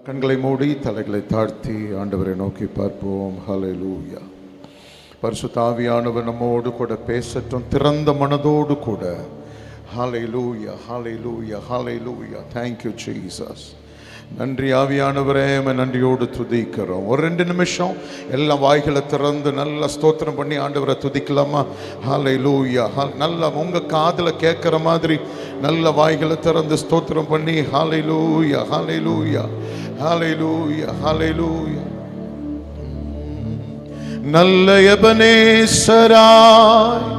கண்களை மூடி தலைகளை தாழ்த்தி ஆண்டவரை நோக்கி பார்ப்போம். ஹல்லேலூயா. பரிசுத்த ஆவியானவர் நம்மோடு கூட பேசட்டும், திறந்த மனதோடு கூட. ஹல்லேலூயா, ஹல்லேலூயா, ஹல்லேலூயா. Thank you Jesus. நன்றி ஆவியானவரே, நன்றியோடு துதிக்கிறோம். ஒரு 2 நிமிஷம் எல்லாம் வாய்களை திறந்து நல்ல ஸ்தோத்திரம் பண்ணி ஆண்டவரை துதிக்கலாமா? ஹல்லேலூயா. நல்ல உங்க காதுல கேட்கிற மாதிரி நல்ல வாய்களை திறந்து ஸ்தோத்திரம் பண்ணி ஹல்லேலூயா, ஹல்லேலூயா, ஹல்லேலூயா, ஹல்லேலூயா. நல்ல எபனேசராய்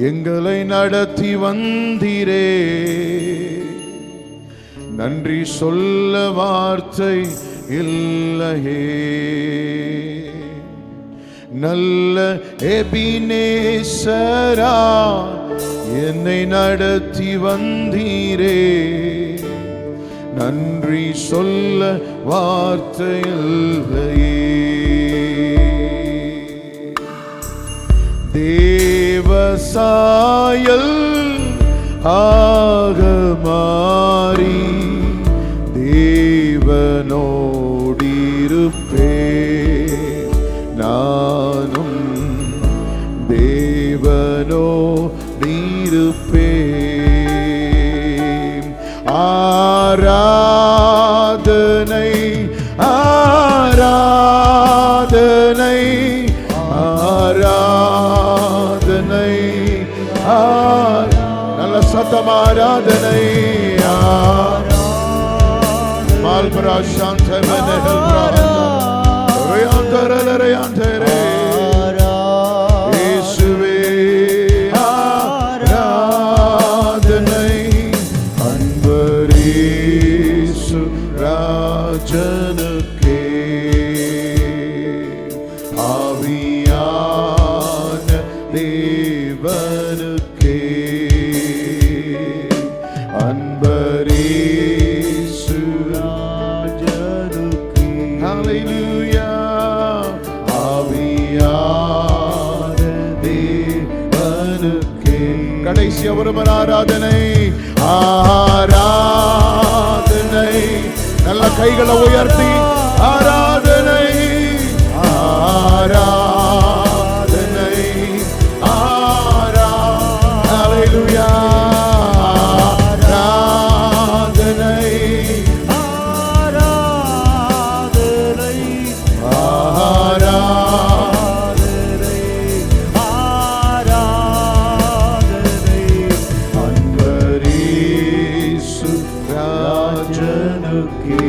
எங்களை நடத்தி வந்தீரே, நன்றி சொல்ல வார்த்தை இல்லையே. நல்ல எபினேசரா என்னை நடத்தி வந்தீரே, நன்றி சொல்ல வார்த்தை இல்லையே. தேவசாயல் ஆக மாறி தேவனோடிருப்பே, நானும் தேவனோடிருப்பே. ஆராதனை ஆராதனை ஆராதனை நல்ல சத்தம் ஆராதனை. மால்பரா சாந்த மனஹல் பிராந்தா ரயாந்தரலரயாந்தரே இயேசுவே ஆராதனை. அன்பரேசு ராஜனுக்கே, ஆவியான தேவனுக்கே, அன்பரேசு ராஜனுக்கே. ஹல்லேலூயா. ஆவியான தேவனுக்கே. கடைசி ஒருவர் ஆராதனை ஆராதனை. நல்ல கைகளை உயர்த்தி ஆராதனை ஆராதனை ஹல்லேலூயா. ஆராதனை ஆராதனை ஆராதனை ஆராதனை. அன்பரேசு ராஜனுக்கே,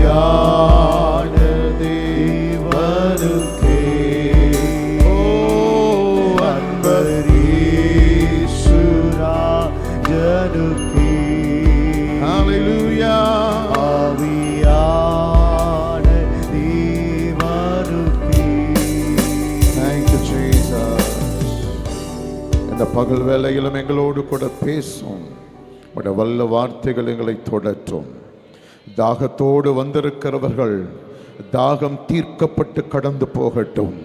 ஆவியான தேவனுக்கே. ஓ அன்பரேசு ராஜனுக்கே. ஹல்லேலூயா. ஆவியான தேவனுக்கே. Thank you Jesus. இந்த பகல் வேளையிலும் எங்களோடு கூட பேசும் உடைய வல்ல வார்த்தைகள் எங்களை தொடற்றும். தாகத்தோடு வந்திருக்கிறவர்கள் தாகம் தீர்க்கப்பட்டு கடந்து போகட்டும்.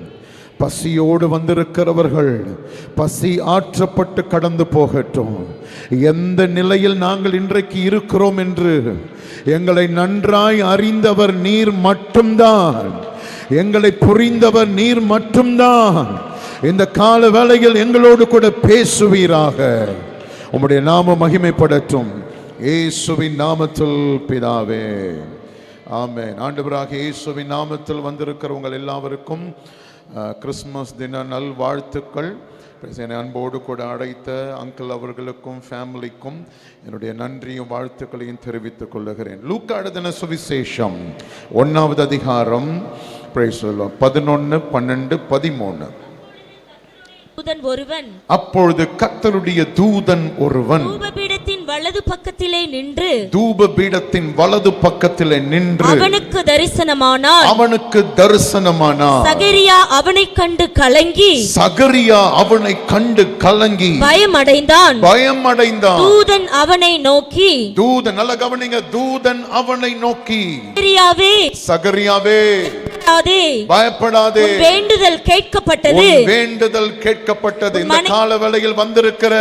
பசியோடு வந்திருக்கிறவர்கள் பசி ஆற்றப்பட்டு கடந்து போகட்டும். எந்த நிலையில் நாங்கள் இன்றைக்கு இருக்கிறோம் என்று எங்களை நன்றாய் அறிந்தவர் நீர் மட்டும்தான். எங்களை புரிந்தவர் நீர் மட்டும்தான். இந்த கால வேளையில் எங்களோடு கூட பேசுவீராக. உம்முடைய நாமம் மகிமைப்படட்டும். இயேசுவின் நாமத்தில் பிதாவே, ஆமென். ஆண்டவராகிய இயேசுவின் நாமத்தில் வந்திருக்கிற உங்கள் எல்லாருக்கும் கிறிஸ்மஸ் தின நல் வாழ்த்துக்கள். அன்போடு கூட அழைத்த அங்கிள் அவர்களுக்கும் ஃபேமிலிக்கும் என்னுடைய நன்றியும் வாழ்த்துக்களையும் தெரிவித்துக் கொள்ளுகிறேன். லூக்கா எழுதின சுவிசேஷம் 1வது அதிகாரம் 11, 12, 13. ஒருவன் அப்பொழுது கர்த்தருடைய தூதன் ஒருவன் தூபபீடத்தின் வலது பக்கத்திலே நின்று அவனுக்கு தரிசனமானான். சகரியா அவனை கண்டு கலங்கி பயமடைந்தான். தூதன் அவனை நோக்கி, தூதன் நல்ல கவனிங்க, தூதன் அவனை நோக்கி, சகரியாவே பயப்படாதே, வேண்டுதல் கேட்கப்பட்டது, வேண்டுதல் கேட்கப்பட்டது. இந்த கால வேளையில் வந்திருக்கிற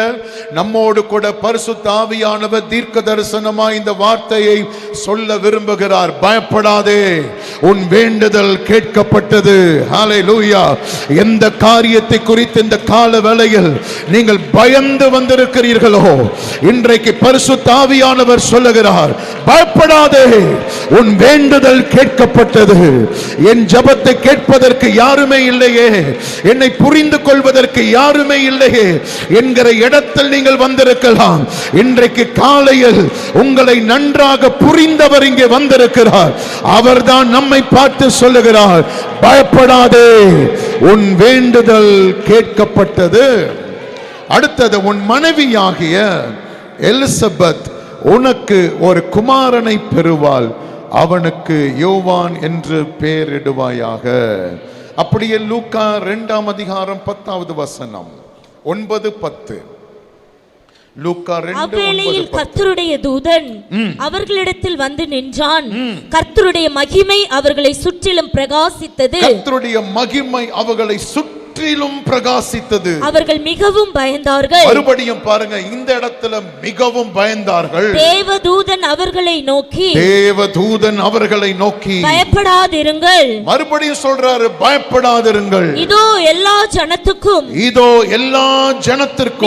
நம்மோடு கூட பரிசுத்த ஆவியானவர் தீர்க்க தரிசனமாய் இந்த வார்த்தையை சொல்ல விரும்புகிறார். பயப்படாதே, உன் வேண்டுதல் கேட்கப்பட்டது. ஹல்லேலூயா. எந்த காரியத்தை குறித்து இந்த கால வேளையில் நீங்கள் பயந்து வந்திருக்கிறீர்களோ, இன்றைக்கு பரிசுத்த ஆவியானவர் சொல்லுகிறார், பயப்படாதே, உன் வேண்டுதல் கேட்கப்பட்டது. என் ஜெபத்தை கேட்பதற்கு யாருமே இல்லையே, என்னை புரிந்து கொள்வதற்கு யாருமே இல்லையே என்கிற இடத்தில் நீங்கள் வந்திருக்கலாம். இன்றைக்கு காலையில் உங்களை நன்றாக புரிந்தவர் இங்கே வந்திருக்கிறார். அவர்தான் நம்மை பார்த்து சொல்லுகிறார், பயப்படாதே, உன் வேண்டுதல் கேட்கப்பட்டது. அடுத்தது, உன் மனைவியாகிய எலிசபெத் உனக்கு ஒரு குமாரனை பெறுவாள், அவனுக்கு யோவான் என்று பெயரிடுவாயாக. அப்படியே லூக்கா 2ஆம் அதிகாரம் 10வது வசனம் 9-10. லூக்கா 2:9. கர்த்தருடைய தூதன் அவர்களிடத்தில் வந்து நின்றான். கர்த்தருடைய மகிமை அவர்களை சுற்றிலும் பிரகாசித்தது. கர்த்தருடைய மகிமை அவர்களை சுற்றிலும் பிரகாசித்தது. அவர்கள் மிகவும் பயந்தார்கள். மறுபடியும் பாருங்க, இந்த இடத்துல மிகவும் பயந்தார்கள். தேவதூதன் அவர்களை நோக்கி பயப்படாதிருங்கள். மறுபடியும் சொல்றாரு, பயப்படாதிருங்கள். இதோ எல்லா ஜனத்துக்கும்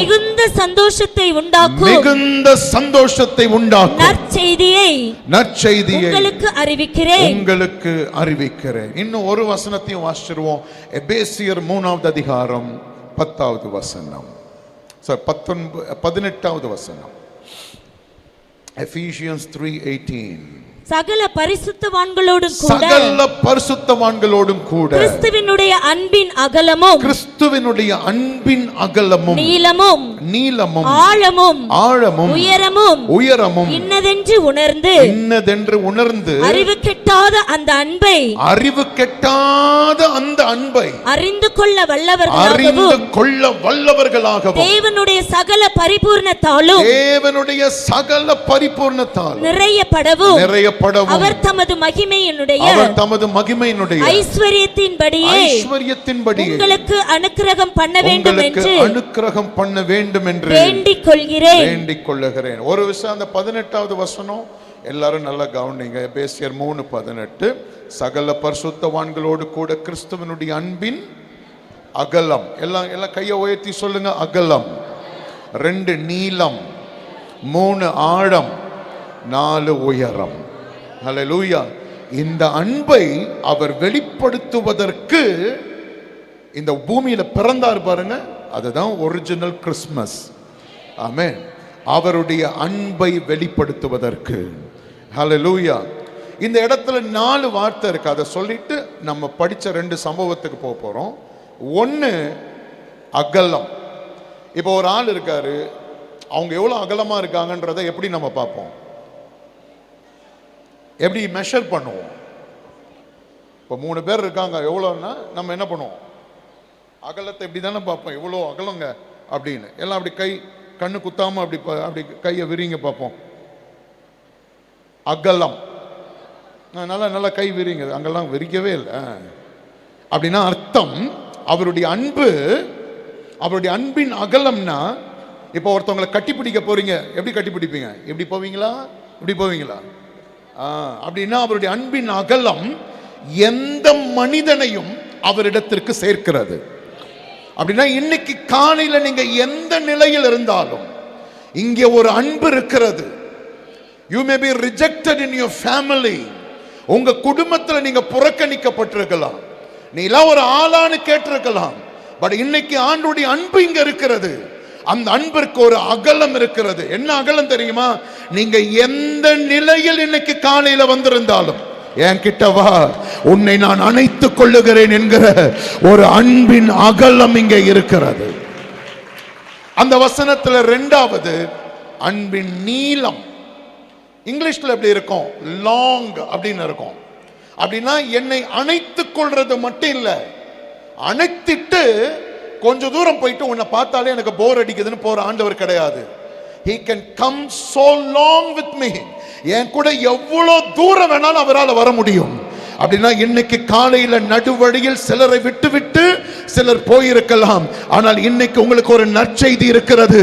மிகுந்த சந்தோஷத்தை உண்டாக்கும் நற்செய்தியை உங்களுக்கு அறிவிக்கிறேன். இன்னும் ஒரு வசனத்தையும் வாசிச்சிருவோம். எபேசியர் 3ஆம் அதிகாரம் 10வது வசனம், 18வது வசனம். Ephesians 3:18. சகல பரிசுத்தவான்களோடும் கூட கிறிஸ்துவினுடைய அன்பின் அகலமும் நீளமும் ஆழமும் உயரமும் இன்னதென்று உணர்ந்து அறிவு கெட்டாத அந்த அன்பை அறிந்து கொள்ள வல்லவர்களாகவும் தேவனுடைய சகல பரிபூர்ணத்தாலும் நிறையப்படவும் அவர் தமது மகிமையினுடைய ஐஸ்வரியத்தின்படியே உங்களுக்கு அனுக்கிரகம் பண்ண வேண்டும் என்று வேண்டிக் கொள்கிறேன். ஒரு விஷயம், அந்த 18வது வசனம் எல்லாரும் நல்லா கவனிங்க. எபேசியர் 3:18. சகல பரிசுத்தவான்களோடு கூட கிறிஸ்துவினுடைய அன்பின் அகலம். எல்லாம் கையை உயர்த்தி சொல்லுங்க. அகலம் 2, நீளம் 3, ஆழம் 4, உயரம். ஹல்லேலூயா. இந்த அன்பை அவர் வெளிப்படுத்துவதற்கு இந்த பூமியில பிறந்தார் பாருங்க. அதுதான் ஒரிஜினல் கிறிஸ்மஸ். ஆமென். அவருடைய அன்பை வெளிப்படுத்துவதற்கு. ஹல்லேலூயா. இந்த இடத்துல 4 வார்த்தை இருக்கு. அதை சொல்லிட்டு நம்ம படிச்ச 2 சம்பவத்துக்கு போக போறோம். 1, அகலம். இப்போ ஒரு ஆள் இருக்காரு, அவங்க எவ்வளவு அகலமா இருக்காங்கன்றதை எப்படி நம்ம பார்ப்போம்? எப்படி மெஷர் பண்ணுவோம்? இப்போ 3 பேர் இருக்காங்க, எவ்வளோன்னா நம்ம என்ன பண்ணுவோம்? அகலத்தை எப்படி தானே பார்ப்போம், எவ்வளோ அகலங்க அப்படின்னு. எல்லாம் அப்படி கண்ணு குத்தாம அப்படி கையை விரிங்க பார்ப்போம். அகலம் நல்லா கை விரிங்க. அங்கெல்லாம் விரிக்கவே இல்லை. அப்படின்னா அர்த்தம் அவருடைய அன்பின் அகலம்னா, இப்போ ஒருத்தவங்களை கட்டிப்பிடிக்க போறீங்க, எப்படி கட்டிப்பிடிப்பீங்க? எப்படி போவீங்களா? இப்படி போவீங்களா? அப்படின்னா அவருடைய அன்பின் அகலம் எந்த மனிதனையும் அவரிடத்திற்கு சேர்க்கிறது. அப்படின்னா இன்னைக்கு காலையில நீங்க எந்த நிலையில் இருந்தாலும் இங்கே ஒரு அன்பு இருக்கிறது. You may be rejected in your family. உங்க குடும்பத்தில் நீங்க புறக்கணிக்கப்பட்டிருக்கலாம், நீலாம் ஒரு ஆளான்னு கேட்டிருக்கலாம். பட் இன்னைக்கு ஆண்டவருடைய அன்பு இங்க இருக்கிறது. அந்த அன்பிற்கு ஒரு அகலம் இருக்கிறது. என்ன அகலம் தெரியுமா? நீங்க எந்த நிலையில் இன்னைக்கு காலையில வந்திருந்தாலும் என்கிட்ட வா, உன்னை நான் அணைத்துக் கொள்ளுகிறேன் என்கிற ஒரு அன்பின் அகலம் இங்கே இருக்கிறது. அந்த வசனத்துல 2வது அன்பின் நீளம். இங்கிலீஷ்ல எப்படி இருக்கும்? லாங் அப்படின்னு இருக்கும். அப்படின்னா என்னை அணைத்துக் கொள்றது மட்டும் இல்ல, அணைத்திட்டு கொஞ்ச தூரம் போயிட்டு உன்னை பார்த்தாலே எனக்கு போர் அடிக்குதுன்னு போற ஆண்டவர் கிடையாது. He can come so long with me. என் கூட எவ்வளவு தூரம் வேணாலும் அவரால் வர முடியும். அப்படின்னா இன்னைக்கு காலையில நடுவழியில் சிலரை விட்டு சிலர் போயிருக்கலாம். ஆனால் இன்னைக்கு உங்களுக்கு ஒரு நற்செய்தி இருக்கிறது.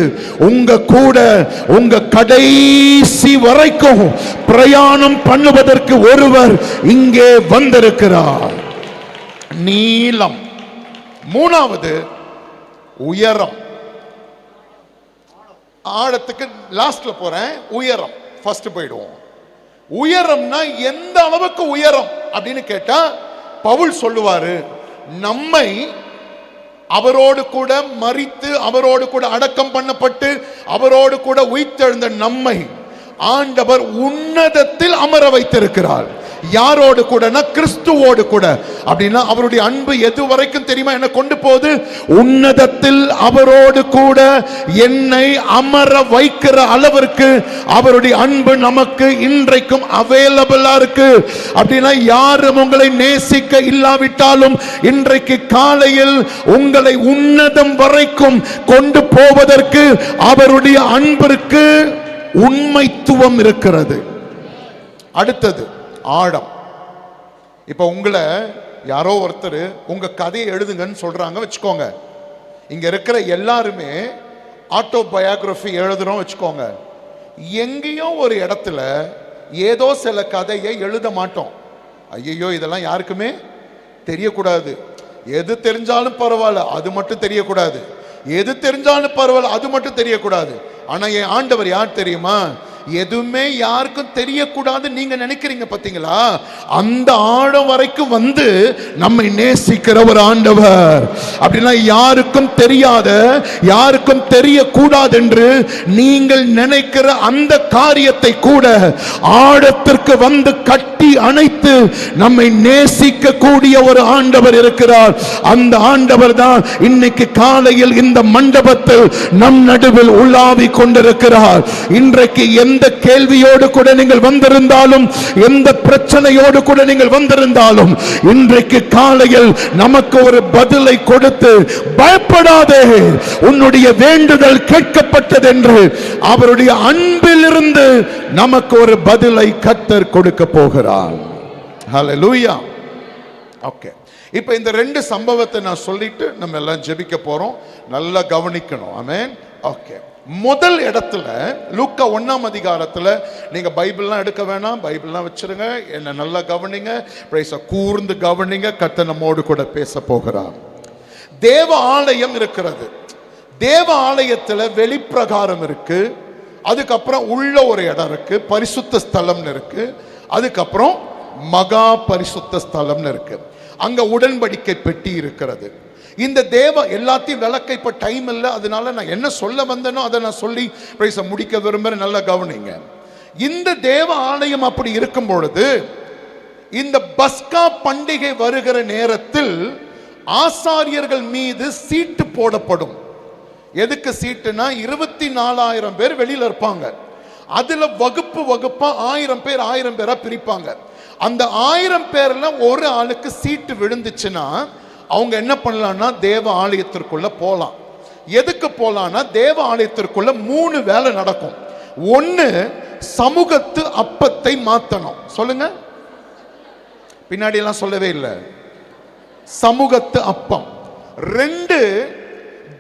உங்க கூட உங்க கடைசி வரைக்கும் பிரயாணம் பண்ணுவதற்கு ஒருவர் இங்கே வந்திருக்கிறார். நீளம். மூணாவது உயரம். ஆழத்துக்கு லாஸ்ட்ல போறேன். உயரம் ஃபர்ஸ்ட் போயிடுவோம். உயரம்னா எந்த அளவுக்கு உயரம் அப்படின்னு கேட்டா பவுல் சொல்லுவாரு, நம்மை அவரோடு கூட மரித்து அவரோடு கூட அடக்கம் பண்ணப்பட்டு அவரோடு கூட உயிர்த்தெழுந்த நம்மை ஆண்டவர் உன்னதத்தில் அமர வைத்திருக்கிறார். யாரோடு கூடனா கிறிஸ்துவோடு கூட. அப்படின்னா அவருடைய அன்பு எது வரைக்கும் தெரியுமா என்ன கொண்டு போகுது? உன்னதத்தில் அவரோடு கூட என்னை அமர வைக்கிற அளவிற்கு அவருடைய அன்பு நமக்கு இன்றைக்கும் அவைலபிளா இருக்கு. அப்படின்னா யாரும் உங்களை நேசிக்க இல்லாவிட்டாலும் இன்றைக்கு காலையில் உங்களை உன்னதம் வரைக்கும் கொண்டு போவதற்கு அவருடைய அன்பிற்கு உண்மைத்துவம் இருக்கிறது. அடுத்தது ஆழம். இப்ப உங்களை யாரோ ஒருத்தர் உங்க கதையை எழுதுங்கன்னு சொல்றாங்க வச்சுக்கோங்க. இங்க இருக்கிற எல்லாருமே ஆட்டோபயோகிராஃபி எழுதுறோம் வச்சுக்கோங்க. எங்கேயோ ஒரு இடத்துல ஏதோ சில கதையை எழுத மாட்டோம். ஐயோ இதெல்லாம் யாருக்குமே தெரியக்கூடாது. எது தெரிஞ்சாலும் பரவாயில்ல, அது மட்டும் தெரியக்கூடாது. எது தெரிஞ்சாலும் பரவாயில்ல, அது மட்டும் தெரியக்கூடாது. ஆனா என் ஆண்டவர் யார் தெரியுமா? எதுவுமே யாருக்கும் தெரியக்கூடாது நீங்க நினைக்கிறீங்க பாத்தீங்களா? அந்த ஆழம் வரைக்கும் வந்து நம்மை நேசிக்கிற ஒரு ஆண்டவர். அப்படின்னா யாருக்கும் தெரியாத, யாருக்கும் தெரியக்கூடாது என்று நீங்கள் நினைக்கிற அந்த காரியத்தை கூட ஆழத்திற்கு வந்து கட்டி அணைத்து நம்மை நேசிக்க கூடிய ஒரு ஆண்டவர் இருக்கிறார். அந்த ஆண்டவர் தான் இன்னைக்கு காலையில் இந்த மண்டபத்தில் நம் நடுவில் உலாவி கொண்டிருக்கிறார். இன்றைக்கு எந்த கேள்வியோடு கூட நீங்கள் வந்திருந்தாலும், எந்த பிரச்சனையோடு கூட நீங்கள் வந்திருந்தாலும், இன்றைக்கு காலையில் நமக்கு ஒரு பதிலை கொடுத்து பயப்படாதே, உன்னுடைய வேண்டுதல் கேட்கப்பட்டது என்று அவருடைய அன்பிலிருந்து நமக்கு ஒரு பதிலை கர்த்தர் கொடுக்க போகிறார். ஹல்லேலூயா. ஓகே, இப்ப இந்த ரெண்டு சம்பவத்தை நான் சொல்லிட்டு நம்ம எல்லாம் ஜெபிக்க போறோம். நல்லா கவனிக்கணும். ஆமென். ஓகே, முதல் இடத்துல லூக்கா 1ஆம் அதிகாரத்துல நீங்க பைபிள்லாம் எடுக்க வேணாம், பைபிள்லாம் வச்சிருங்க. என்ன நல்லா கவனிங்க, கூர்ந்து கவனிங்க. கர்த்தர் நம்மோடு கூட பேச போகிறார். தேவ ஆலயம் இருக்கிறது. தேவ ஆலயத்துல வெளிப்பிரகாரம் இருக்கு, அதுக்கப்புறம் உள்ள ஒரு இடம் இருக்கு, பரிசுத்த ஸ்தலம்னு இருக்கு, அதுக்கப்புறம் மகா பரிசுத்த ஸ்தலம்னு இருக்கு. அங்க உடன்படிக்கை பெட்டி இருக்கிறது. இந்த தேவ எல்லாத்தையும் விளக்க இப்ப டைம் இல்லை, அதனால நான் என்ன சொல்ல வந்தேனோ அதை நான் சொல்லி முடிக்க விரும்புறேன். நல்லா கவனிங்க. இந்த தேவ ஆலயம் அப்படி இருக்கும் பொழுது இந்த பஸ்கா பண்டிகை வருகிற நேரத்தில் ஆசாரியர்கள் மீது சீட்டு போடப்படும். எதுக்கு சீட்டுனா 24,000 பேர் வெளியில இருப்பாங்க. அதுல வகுப்பு வகுப்பா 1000 பேர் 1000 பேரா பிரிப்பாங்க. அந்த 1000 பேர்ல ஒரு ஆளுக்கு சீட்டு விழுந்துச்சுன்னா அவங்க என்ன பண்ணலாம்னா தேவ ஆலயத்திற்குள்ள போலாம். எதுக்கு போலாம்னா தேவ ஆலயத்திற்குள்ள 3 வேலை நடக்கும். ஒன்னு, சமூகத்து அப்பத்தை மாத்தணும். சொல்லுங்க, பின்னாடி எல்லாம் சொல்லவே இல்லை. சமூகத்து அப்பம். 2,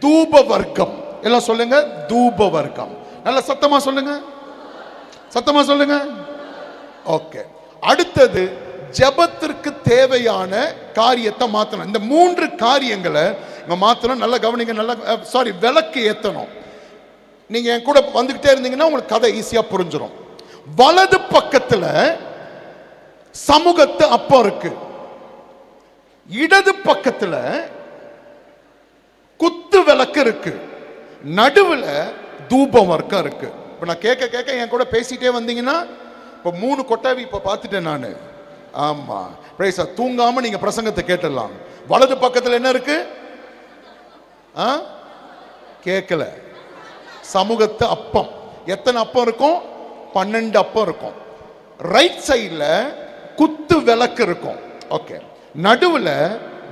தூப வர்க்கம். எல்லாம் சொல்லுங்க, தூப வர்க்கம். நல்ல சத்தமா சொல்லுங்க, சத்தமா சொல்லுங்க. ஓகே, அடுத்தது ஜெபத்திற்கு தேவையான காரியத்தை மாத்தணும். இந்த 3 காரியங்களை மாத்தணும். நல்லா கவனிங்க. நல்லா விளக்கு ஏத்தணும். நீங்க என் கூட வந்துகிட்டே இருந்தீங்கன்னா உங்களுக்கு கதை ஈஸியா புரிஞ்சிடும். வலது பக்கத்துல சமூகத்து அப்பம் இருக்கு, இடது பக்கத்துல குத்து விளக்கு இருக்கு, நடுவுல தூபம் வர்க்கம் இருக்கு. இப்ப நான் கேட்க கேட்க என் கூட பேசிட்டே வந்தீங்கன்னா இப்ப 3 கொட்டாவி இப்ப பார்த்துட்டேன் நானு. ஆமா, தூங்காம நீங்க பிரசங்கத்தை கேட்டுடலாம். வலது பக்கத்துல என்ன இருக்கு? கேட்கல. சமூகத்து அப்பம். எத்தனை அப்பம் இருக்கும்? 12 அப்பம் இருக்கும். ரைட் சைட்ல குத்து விளக்கு இருக்கும். ஓகே, நடுவுல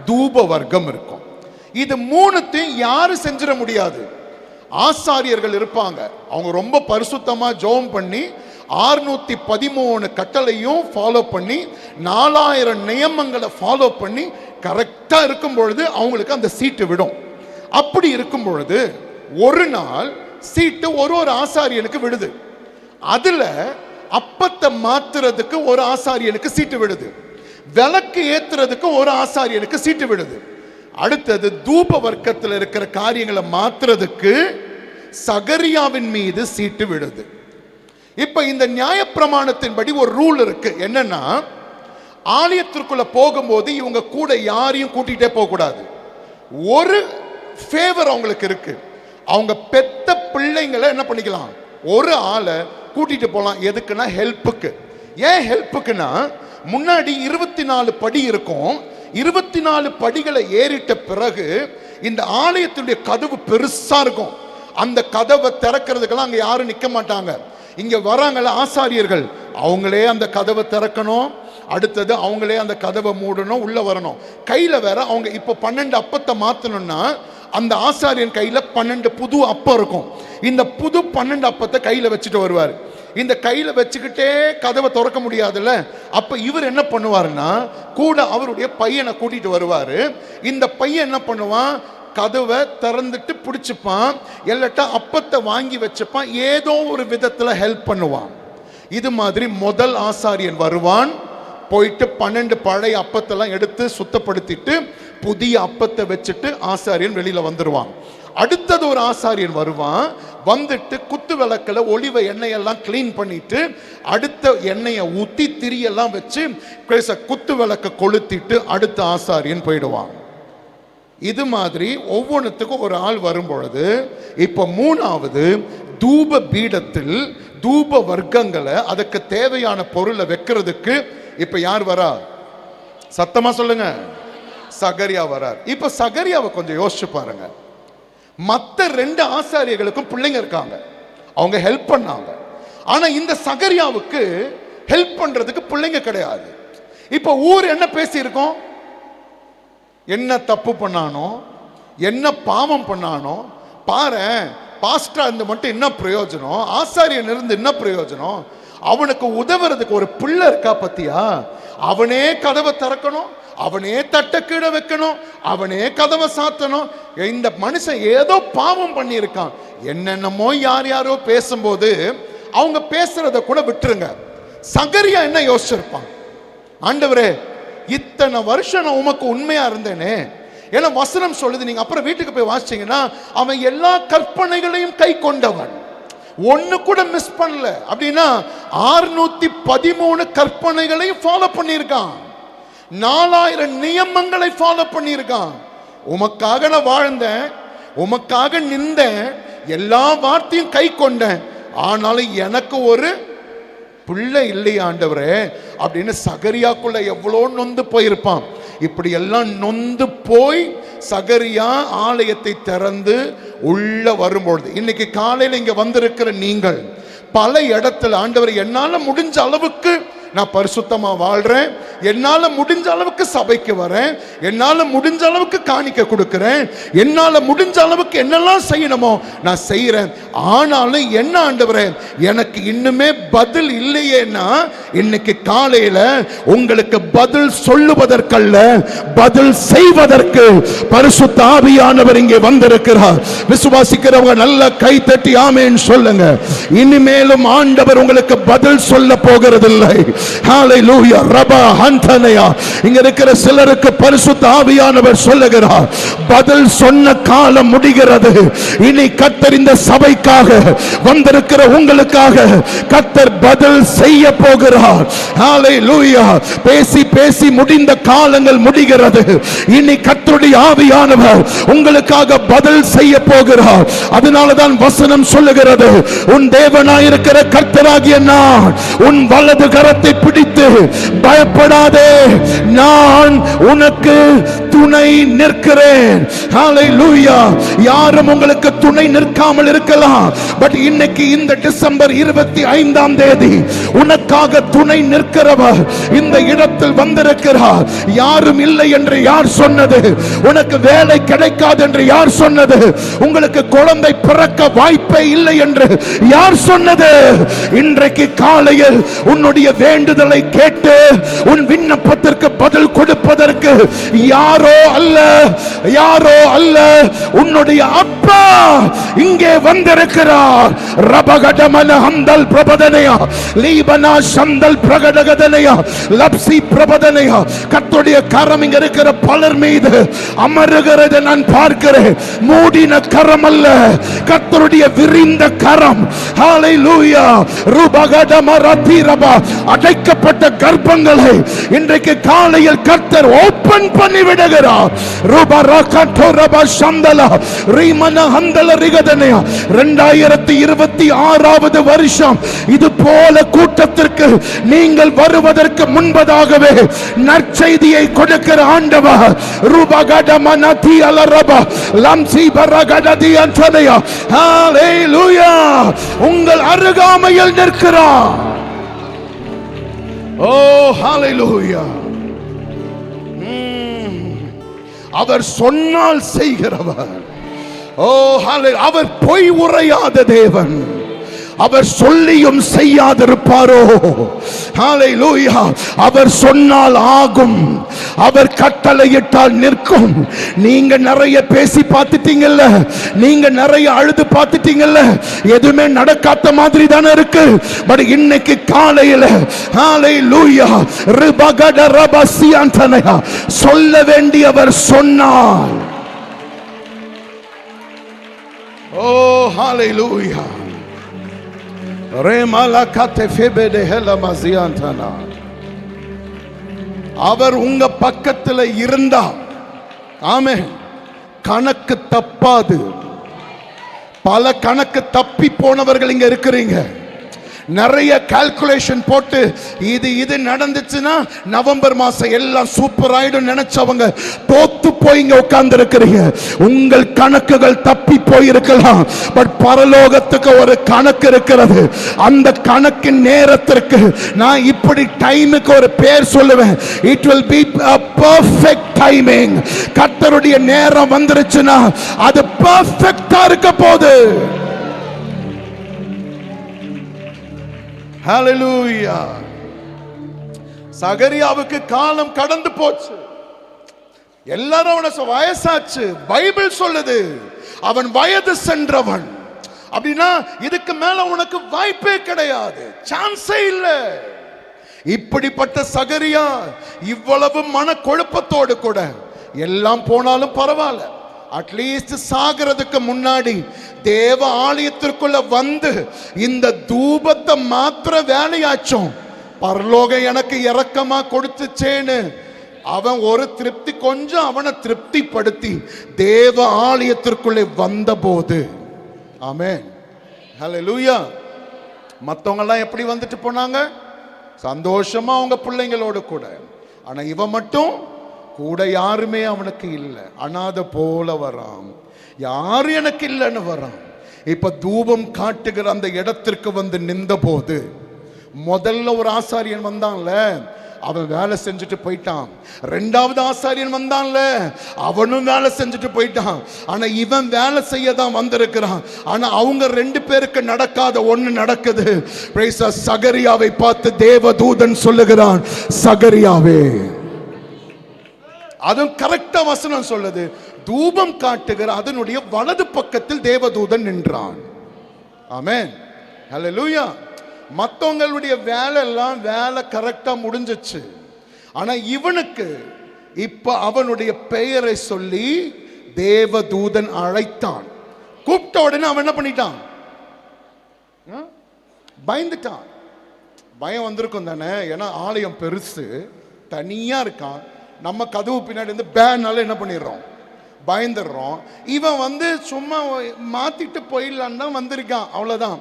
தூப வர்க்கம் இருக்கும். இது 3த்தையும் யாரு செஞ்சிட முடியாது. ஆசாரியர்கள் இருப்பாங்க. அவங்க ரொம்ப பரிசுத்தமா ஜெபம் பண்ணி 613 கட்டளையும் ஃபாலோ பண்ணி 4000 நியமங்களை ஃபாலோ பண்ணி கரெக்டா இருக்கும் பொழுது அவங்களுக்கு அந்த சீட்டு விடும். அப்படி இருக்கும் பொழுது ஒரு நாள் சீட்டு ஒரு ஆசாரியனுக்கு விடுது. அதுல அப்பத்தை மாத்துறதுக்கு ஒரு ஆசாரியனுக்கு சீட்டு விடுது, விளக்கு ஏத்துறதுக்கு ஒரு ஆசாரியனுக்கு சீட்டு விடுது. அடுத்தது தூப வர்க்கத்தில் இருக்கிற காரியங்களை மாத்துறதுக்கு சகரியாவின் மீது சீட்டு விடுது. இப்ப இந்த நியாயப்பிரமாணத்தின்படி ஒரு ரூல் இருக்கு. என்னன்னா, ஆலயத்திற்குள்ள போகும்போது இவங்க கூட யாரையும் கூட்டிகிட்டே போக கூடாது. ஒரு ஃபேவர் அவங்களுக்கு இருக்கு. அவங்க பெத்த பிள்ளைங்களை என்ன பண்ணிக்கலாம், ஒரு ஆளை கூட்டிட்டு போலாம். எதுக்குன்னா ஹெல்ப்புக்கு. ஏன் ஹெல்ப்புக்குன்னா, முன்னாடி 24 படி இருக்கும். 24 படிகளை ஏறிட்ட பிறகு இந்த ஆலயத்தினுடைய கதவு பெருசா இருக்கும். அந்த கதவை திறக்கிறதுக்கெல்லாம் அங்க யாரும் நிக்க மாட்டாங்க. இங்க வராங்கல்ல ஆசாரியர்கள், அவங்களே அந்த கதவை திறக்கணும். அடுத்தது அவங்களே அந்த கதவை மூடணும், உள்ள வரணும். கையில வேற அவங்க இப்ப 12 அப்பத்தை மாத்தணும்னா அந்த ஆசாரியன் கையில 12 புது அப்பம் இருக்கும். இந்த புது 12 அப்பத்தை கையில வச்சுட்டு வருவார். இந்த கையில வச்சுக்கிட்டே கதவை திறக்க முடியாதுல்ல. அப்ப இவர் என்ன பண்ணுவாருன்னா, கூட அவருடைய பையனை கூட்டிட்டு வருவாரு. இந்த பையன் என்ன பண்ணுவான், கதவை திறந்துட்டு பிடிச்சுப்பான், எல்லாட்டா அப்பத்தை வாங்கி வச்சுப்பான், ஏதோ ஒரு விதத்துல ஹெல்ப் பண்ணுவான். இது மாதிரி முதல் ஆசாரியன் வருவான், போயிட்டு 12 பழைய அப்பத்தெல்லாம் எடுத்து சுத்தப்படுத்திட்டு புதிய அப்பத்தை வச்சுட்டு ஆசாரியன் வெளியில வந்துருவான். அடுத்தது ஒரு ஆசாரியன் வருவான், வந்துட்டு குத்து விளக்குல ஒளிவ எண்ணெயெல்லாம் கிளீன் பண்ணிட்டு அடுத்த எண்ணெயை ஊத்தி திரியெல்லாம் வச்சு குத்து விளக்க கொளுத்திட்டு அடுத்த ஆசாரியன் போயிடுவான். இது மாதிரி ஒவ்வொன்றுத்துக்கும் ஒரு ஆள் வரும் பொழுது, இப்ப 3வது தூப பீடத்தில் தூப வர்க்கங்களை அதுக்கு தேவையான பொருளை வைக்கிறதுக்கு இப்ப யார் வரா, சத்தமா சொல்லுங்க, சகரியா வரார். இப்ப சகரியாவை கொஞ்சம் யோசிச்சு பாருங்க. மற்ற 2 ஆசாரியர்களுக்கும் பிள்ளைங்க இருக்காங்க, அவங்க ஹெல்ப் பண்ணாங்க. ஆனா இந்த சகரியாவுக்கு ஹெல்ப் பண்றதுக்கு பிள்ளைங்க கிடையாது. இப்ப ஊர் என்ன பேசி இருக்கோம், என்ன தப்பு பண்ணானோ, என்ன பாவம் பண்ணானோ பாரு, பாஸ்டா இருந்து மட்டும் என்ன பிரயோஜனம், ஆசாரியன் இருந்து என்ன பிரயோஜனம், அவனுக்கு உதவுறதுக்கு ஒரு பிள்ளை இருக்கா பத்தியா, அவனே கதவை திறக்கணும், அவனே தட்டை கீழே வைக்கணும், அவனே கதவை சாத்தணும். இந்த மனுஷன் ஏதோ பாவம் பண்ணியிருக்கான். என்னென்னமோ யாரோ பேசும்போது அவங்க பேசுறத கூட விட்டுருங்க. சகரியா என்ன யோசிச்சிருப்பான், ஆண்டவரே இத்தனை வருஷம் நான் உமக்கு உண்மையா இருந்தேனே. ஏன்னா வசனம் சொல்லுது, நீங்க அப்புறம் வீட்டுக்கு போய் வாசிச்சீங்கன்னா, அவன் எல்லா கற்பனைகளையும் கை கொண்டவன், ஒன்னு கூட மிஸ் பண்ணல. அப்படின்னா 613 கற்பனைகளையும் ஃபாலோ பண்ணியிருக்கான், 4000 நியமங்களை ஃபாலோ பண்ணியிருக்கான். உமக்காக நான் வாழ்ந்தேன், உமக்காக நின்றேன், எல்லா வார்த்தையும் கை கொண்டேன், ஆனாலும் எனக்கு ஒரு பிள்ளை இல்லையா ஆண்டவரே அப்படின்னு சகரியாக்குள்ள எவ்வளோ நொந்து போயிருப்பான். இப்படி எல்லாம் நொந்து போய் சகரியா ஆலயத்தை திறந்து உள்ள வரும்பொழுது, இன்னைக்கு காலையில் இங்க வந்திருக்கிற நீங்கள் பல இடத்துல, ஆண்டவர் என்னால முடிஞ்ச அளவுக்கு நான் பரிசுத்தமா வாழ்றேன், என்னால முடிஞ்ச அளவுக்கு சபைக்கு வரேன், என்னால முடிஞ்ச அளவுக்கு காணிக்க கொடுக்கிறேன், என்னால முடிஞ்ச அளவுக்கு என்னெல்லாம் செய்யணுமோ நான் செய்யறேன். ஆனாலும் என்ன ஆண்டவரே எனக்கு இன்னுமே பதில் இல்லையேன்னா, இன்னைக்கு காலையில உங்களுக்கு பதில் சொல்லுவதற்கல்ல, பதில் செய்வதற்கு பரிசுத்த ஆவியானவர் இங்கே வந்திருக்கிறார். விசுவாசிக்கிறவங்க நல்ல கை தட்டி ஆமென் சொல்லுங்க. இனிமேலும் ஆண்டவர் உங்களுக்கு பதில் சொல்ல போகிறதில்லை. ஹalleluya ரபா ஹந்தனயா. இங்க இருக்கிற சிலருக்கு பரிசுத்த ஆவியானவர் சொல்லுகிறார், பதில் சொன்ன காலம் முடிகிறது. இனி கர்த்தர் இந்த சபைக்காக வந்திருக்கிற உங்களுக்காக கர்த்தர் பதில் செய்ய போகிறார். ஹalleluya. பேசி பேசி முடிந்த காலங்கள் முடிகிறது. இனி கர்த்தருடைய ஆவியானவர் உங்களுக்காக பதில் செய்ய போகிறார். அதனால தான் வசனம் சொல்லுகிறது, உன் தேவனாயிருக்கிற கர்த்தராகிய நான் உன் வலது கரத்தை கரத்தை பிடித்து, பயப்படாதே, நான் உனக்கு துணை நிற்கிறேன். ஹalleluya. யாரும் உங்களுக்கு துணை நிற்காமல் இருக்கலாம், பட் இன்னைக்கு இந்த டிசம்பர் 25ஆம் தேதி உனக்காக துணை நிற்கிறவர் இந்த இடத்தில் வந்திருக்கிறார். யாரும் இல்லை என்று யார் சொன்னது? உனக்கு வேலை கிடைக்காது என்று யார் சொன்னது? உங்களுக்கு குழந்தை பிறக்க வாய்ப்பே இல்லை என்று யார் சொன்னது? இன்றைக்கு காலையில் உன்னுடைய வேண்டுதலை கேட்டு உன் விண்ணப்பத்திற்கு பதில் கொடுப்பதற்கு யாரோ அல்ல, உன்னுடைய அப்பா இங்கே வந்திருக்கிறார். ரபகடமன ஹந்தல் பிரபதனையா, லீபனா சந்தல் பிரகடகதனையா, லப்சி பிரபதனையா. கர்த்தருடைய கரம் இங்க இருக்கிற பலர் மீது அமருகிறதை நான் பார்க்கிறேன். மூடின கரம் அல்ல, கர்த்தருடைய விரிந்த கரம். ஹalleluya. ருபகடமரதிரபா, அடைக்கப்பட்ட கர்ப்பங்களை இன்றைக்கு காலையில் கர்த்தர் ஓபன் பண்ணி விடுகிறார். ருபரகடரபா சந்தலா ரீமன ஹந்தல ரிகதனையா. 2026வது வருஷம் இது போல கூட்டத்திற்கு நீங்கள் வருவதற்கு முன்பதாகவே நற்செய்தியை கொடுக்கிற ஆண்டவர். ருபகடமனதி அலரபா லம்சி பரகடதி அன்தனையா. ஹalleluya. உங்கள் அருகாமையில் நிற்கிறார். ஓ ஹalleluya. அவர் சொன்னால் செய்கிறவர். ஓ ஹalleluya. அவர் பொய் உரையாத தேவன். அவர் சொல்லியும் செய்யாதிருப்பாரோ? ஹalleluya. அவர் சொன்னால் ஆகும், அவர் கட்டளையிட்டால் நிற்கும். நீங்க நிறைய பேசி பார்த்துட்டீங்கல்ல, நீங்க நிறைய அழுது பார்த்துட்டீங்கல்ல, எதுவுமே நடக்காத மாதிரி தானே இருக்கு. பட் இன்னைக்கு காலையில ஹalleluya ரிபகட ரபசியந்தனையா சொல்ல வேண்டியவர் சொன்னார். ஓ ஹalleluya. அவர் உங்க பக்கத்தில் இருந்தா ஆமென், கணக்கு தப்பாது. பல கணக்கு தப்பி போனவர்கள் இங்க இருக்கிறீங்க. நிறைய கால்குலேஷன் போட்டு இது நடந்துச்சுன்னா நவம்பர் மாசம் எல்லாம் சூப்பர் ஆயிடும் நினைச்சவங்க தோத்து போய் இங்க உட்கார்ந்து இருக்கிறீங்க. உங்கள் கணக்குகள் தப்பி போயிருக்கலாம், பட் பரலோகத்துக்கு ஒரு கணக்கு இருக்கிறது. அந்த கணக்கின் நேரத்திற்கு நான் இப்படி டைமுக்கு ஒரு பேர் சொல்லுவேன். It will be a perfect timing. கர்த்தருடைய நேரம் வந்துருச்சுன்னா அது பெர்ஃபெக்ட்டா இருக்க போகுது. ஹalleluya. சகரியாவுக்கு காலம் கடந்து போச்சு. எல்லாரும் அவன வயசாச்சு. பைபிள் சொல்லுது அவன் வயது சென்றவன். அப்படின்னா இதுக்கு மேல உனக்கு வாய்ப்பே கிடையாது, சான்ஸே இல்லை. இப்படிப்பட்ட சகரியா இவ்வளவு மன குழப்பத்தோடு கூட எல்லாம் போனாலும் பரவாயில்ல, அட்லீஸ்ட் சாகிறதுக்கு முன்னாடி தேவ ஆலயத்திற்குள்ள வந்து இந்த தூபத்தை மாத்திர வேலையாச்சும் பரலோகம் எனக்கு இரக்கமா கொடுத்துச்சேன்னு அவன் ஒரு திருப்தி, கொஞ்சம் அவனை திருப்திப்படுத்தி தேவ ஆலயத்திற்குள்ளே வந்த போது ஆமென் ஹல்லேலூயா. மற்றவங்க எல்லாம் எப்படி வந்துட்டு போனாங்க? சந்தோஷமா அவங்க பிள்ளைங்களோடு கூட. ஆனா இவன் மட்டும் கூட யாருமே அவனுக்கு இல்லை, அனாதை போல வரான். யாரு எனக்கு இல்லைன்னு வரான். இப்ப தூபம் காட்டுகிற அந்த இடத்திற்கு வந்து நின்ற போது முதல்ல ஒரு ஆசாரியன் வந்தான்ல, அவன் வேலை செஞ்சுட்டு போயிட்டான். ரெண்டாவது ஆசாரியன் வந்தான்ல, அவனும் வேலை செஞ்சுட்டு போயிட்டான். ஆனா இவன் வேலை செய்ய தான் வந்திருக்கிறான். ஆனா அவங்க ரெண்டு பேருக்கு நடக்காத ஒண்ணு நடக்குது. சகரியாவை பார்த்து தேவதூதன் சொல்லுகிறான், சகரியாவே, அதுவும் கரெக்டா வசனம் சொல்லுது, தூபம் காட்டுகிற அதனுடைய வலது பக்கத்தில் தேவதூதன் நின்றான். ஆமென் ஹல்லேலூயா. மற்றவங்களுடைய வேலை எல்லாம் வேலை கரெக்டா முடிஞ்சிச்சு. ஆனா இவனுக்கு இப்ப அவனுடைய பெயரை சொல்லி தேவதூதன் அழைத்தான். கூப்பிட்ட உடனே அவன் என்ன பண்ணிட்டான்? பயந்துட்டான். பயம் வந்திருக்கும் தானே, ஏன்னா ஆலயம் பெருசு, தனியா இருக்கான். நம்ம கதவு பின்னாடி இருந்து பேனால என்ன பண்ணிடுறோம், பயந்துடுறோம். இவன் வந்து சும்மா மாத்திட்டு போயிடலான்னு தான் வந்திருக்கான், அவ்வளவுதான்.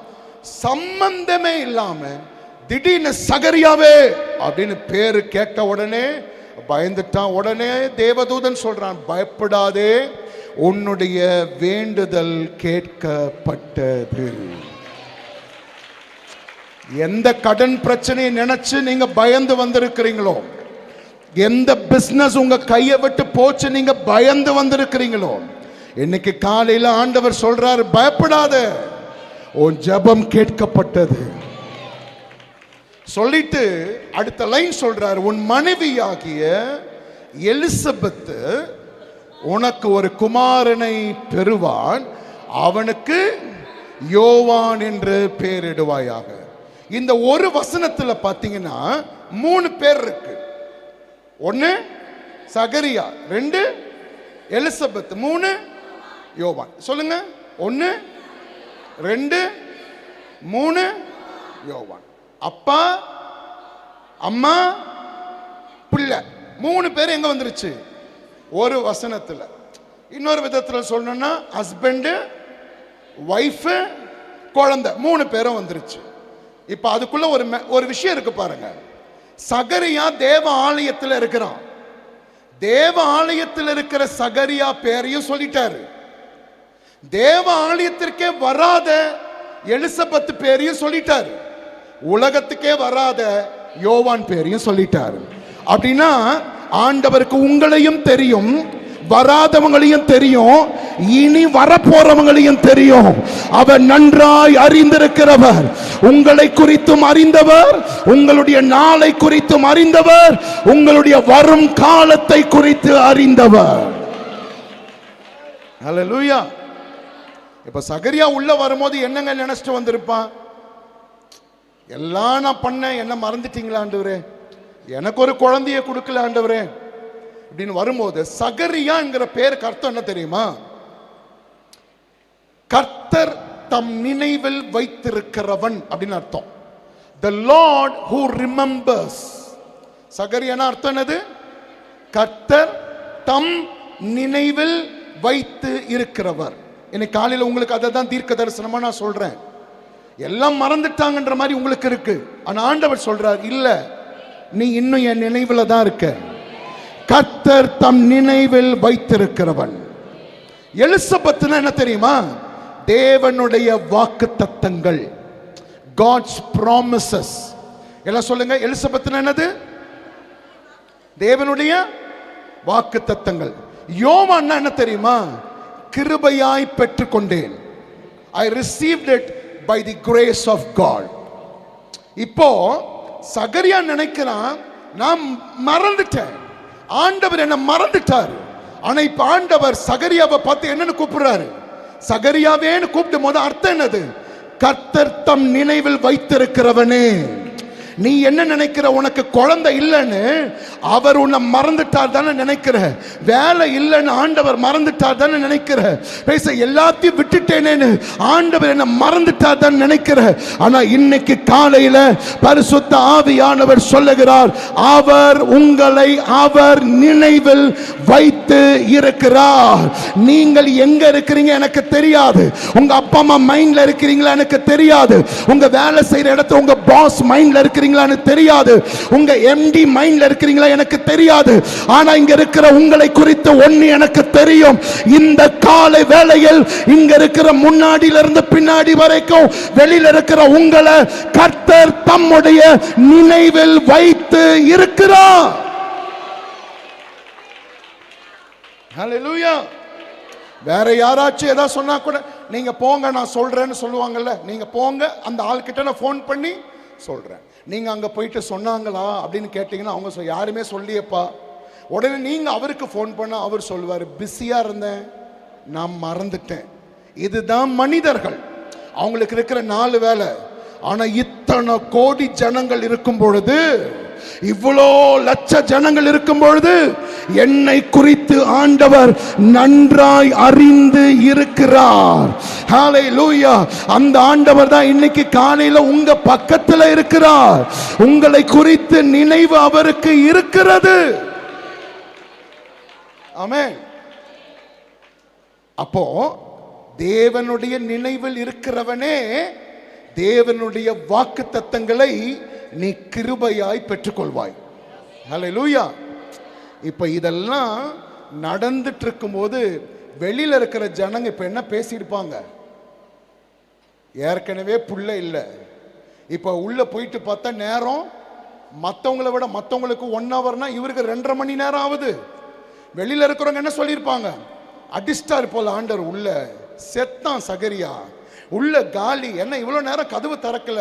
சம்பந்தமே இல்லாம திடீர்னு சகரியாவே அப்படின்னு பேரு கேட்ட உடனே பயந்துட்டான். உடனே தேவதூதன் சொல்றான், பயப்படாதே, உன்னுடைய வேண்டுதல் கேட்கப்பட்டது. எந்த கடன் பிரச்சனையை நினைச்சு நீங்க பயந்து வந்திருக்கிறீங்களோ, எந்த பிசினஸ் உங்க கையை விட்டு போச்சு நீங்க பயந்து வந்திருக்கிறீங்களோ, இன்னைக்கு காலையில ஆண்டவர் சொல்றாரு, பயப்படாத, உன் ஜெபம் கேட்கப்பட்டது. சொல்லிட்டு அடுத்த லைன் சொல்றாரு, உன் மனைவியாகிய எலிசபெத் உனக்கு ஒரு குமாரனை பெறுவான், அவனுக்கு யோவான் என்று பெயரிடுவாயாக. இந்த ஒரு வசனத்துல பாத்தீங்கன்னா 3 பேர் இருக்கு. 1 சகரியா, 2 எலிசபெத், 3 யோவான். சொல்லுங்க, 1 2 3 யோவான். அப்பா, அம்மா, பிள்ளை, 3 பேர் எங்க வந்துருச்சு? ஒரு வசனத்துல. இன்னொரு விதத்துல சொல்லணும்னா ஹஸ்பண்ட், வைஃப், குழந்தை, 3 பேரும் வந்துருச்சு. இப்ப அதுக்குள்ள ஒரு விஷயம் இருக்கு பாருங்க. சகரியா தேவ ஆலயத்தில் இருக்கிறான். தேவ ஆலயத்தில் இருக்கிற சகரியா பேரையும் சொல்லிட்டாரு. தேவ ஆலயத்திற்கே வராத எலிசபெத் பேரையும் சொல்லிட்டாரு. உலகத்துக்கே வராத யோவான் பேரையும் சொல்லிட்டாரு. அப்படின்னா ஆண்டவருக்கு உங்களையும் தெரியும், வராதவங்களையும் தெரியும், இனி வரப்போறவங்களையும் தெரியும். அவர் நன்றாய் அறிந்திருக்கிறவர். உங்களை குறித்தும் அறிந்தவர், உங்களுடைய நாளை குறித்தும் அறிந்தவர், உங்களுடைய வரும் காலத்தை குறித்து அறிந்தவர். ஹல்லேலூயா. இப்ப சகரியா உள்ள வரும்போது என்னங்க நினைச்சிட்டு வந்திருப்பான்? எல்லாம் நான் பண்ண, என்ன மறந்துட்டீங்களா ஆண்டவரே, எனக்கு ஒரு குழந்தைய கொடுக்கல ஆண்டவரே அப்படின்னு வரும்போது, சகரியா என்கிற பேருக்கு அர்த்தம் என்ன தெரியுமா? கர்த்தர் தம் நினைவில் வைத்திருக்கிறவன் அப்படின்னு அர்த்தம். The Lord who remembers. சகரியானா அர்த்தம் என்னது? கர்த்தர் தம் நினைவில் வைத்து இருக்கிறவர். இன்னைக்கு காலையில் உங்களுக்கு அதை தான் தீர்க்க தரிசனமா நான் சொல்றேன். எல்லாம் மறந்துட்டாங்கன்ற மாதிரி உங்களுக்கு இருக்கு. ஆனா ஆண்டவர் சொல்றார், இல்ல, நீ இன்னும் என் நினைவுல தான் இருக்க. கர்த்தர் தம் நினைவில் வைத்திருக்கிறவன். எலிசபெத்னா என்ன தெரியுமா? தேவனுடைய வாக்குத்தத்தங்கள், God's promises. எல்லாம் சொல்லுங்க, எலிசபெத்னா என்னது? தேவனுடைய வாக்குத்தத்தங்கள். யோவான்னா என்ன தெரியுமா? கிருபையாய் பெற்றுக்கொண்டேன். I received it by the grace of God. இப்போ சகரியா நினைக்கிறான், நான் மறந்துட்டேன், ஆண்டவர் என்ன மறந்துட்டார். ஆனா இப்ப ஆண்டவர் சகரியாவை பார்த்து என்னன்னு கூப்பிடுறாரு? சகரியாவேன்னு கூப்பிடும் போது அர்த்தம் என்னது? கர்த்தர் தம் நினைவில் வைத்திருக்கிறவனே. நீ என்ன நினைக்கிற? உனக்கு குழந்தை இல்லைன்னு அவர் உன்னை மறந்துட்டார் தானே நினைக்கிற? வேலை இல்லைன்னு ஆண்டவர் மறந்துட்டார் தானே நினைக்கிற? பேச எல்லாத்தையும் விட்டுட்டேனேன்னு ஆண்டவர் என்ன மறந்துட்டார் தான் நினைக்கிற? ஆனா இன்னைக்கு காலையில பரிசுத்த ஆவியானவர் சொல்லுகிறார், அவர் உங்களை அவர் நினைவில் வைத்து இருக்கிறார். நீங்கள் எங்க இருக்கிறீங்க எனக்கு தெரியாது. உங்க அப்பா அம்மா மைண்ட்ல இருக்கிறீங்களா எனக்கு தெரியாது. உங்க வேலை செய்யற இடத்துல உங்க பாஸ் மைண்ட்ல இருக்கிறீங்களான்னு தெரியாது. உங்க எம்டி மைண்ட்ல இருக்கிறீங்களா எனக்கு தெரியாது. ஆனா இங்க இருக்கிற உங்களை குறித்து ஒண்ணு எனக்கு தெரியும். இந்த காலை வேளையில் இங்க இருக்கிற முன்னாடியில இருந்து பின்னாடி வரைக்கும் வெளியில இருக்கிற உங்களை கர்த்தர் தம்முடைய நினைவில் வைத்து இருக்கிறார். ஹல்லேலூயா. வேற யாராச்சும் ஏதாவது சொன்னா கூட நீங்க போங்க நான் சொல்றேன்னு சொல்லுவாங்கல்ல. நீங்க போங்க, அந்த ஆள்கிட்ட நான் ஃபோன் பண்ணி சொல்றேன். நீங்க அங்க போயிட்டு சொன்னாங்களா அப்படின்னு கேட்டீங்கன்னா அவங்க யாருமே சொல்லியப்பா. உடனே நீங்க அவருக்கு ஃபோன் பண்ண அவர் சொல்லுவாரு, பிஸியா இருந்தேன், நான் மறந்துட்டேன். இதுதான் மனிதர்கள், அவங்களுக்கு இருக்கிற 4 வேலை. ஆனா இத்தனை கோடி ஜனங்கள் இருக்கும் பொழுது, இவ்வளோ லட்ச ஜனங்கள் இருக்கும் பொழுது என்னை குறித்து ஆண்டவர் நன்றாய் அறிந்து இருக்கிறார். ஹல்லேலூயா. அந்த ஆண்டவர் தான் இன்னைக்கு காலையில உங்க பக்கத்துல இருக்கிறார். உங்களை குறித்து நினைவு அவருக்கு இருக்கிறது. ஆமென். அப்போ தேவனுடைய நினைவில் இருக்கிறவனே தேவனுடைய வாக்குத்தத்தங்களை நீ கிருபையாய் பெற்றுக்கொள்வாய். ஹல்லேலூயா. இப்ப இதெல்லாம் நடந்துட்டு இருக்கும்போது வெளியில இருக்கிற ஜனங்க இப்ப என்ன பேசியிருப்பாங்க? ஏற்கனவே புள்ள இல்லை, இப்ப உள்ள போயிட்டு பார்த்தா நேரம் மற்றவங்களை விட மற்றவங்களுக்கு 1 ஹவர்னா இவருக்கு 2.5 மணி நேரம் ஆகுது. வெளியில இருக்கிறவங்க என்ன சொல்லியிருப்பாங்க? அடிஸ்டார் போல ஆண்டவர், உள்ள செத்தான் சகரியா, உள்ள காலி, என்ன இவ்வளவு நேரம் கதவு திறக்கல,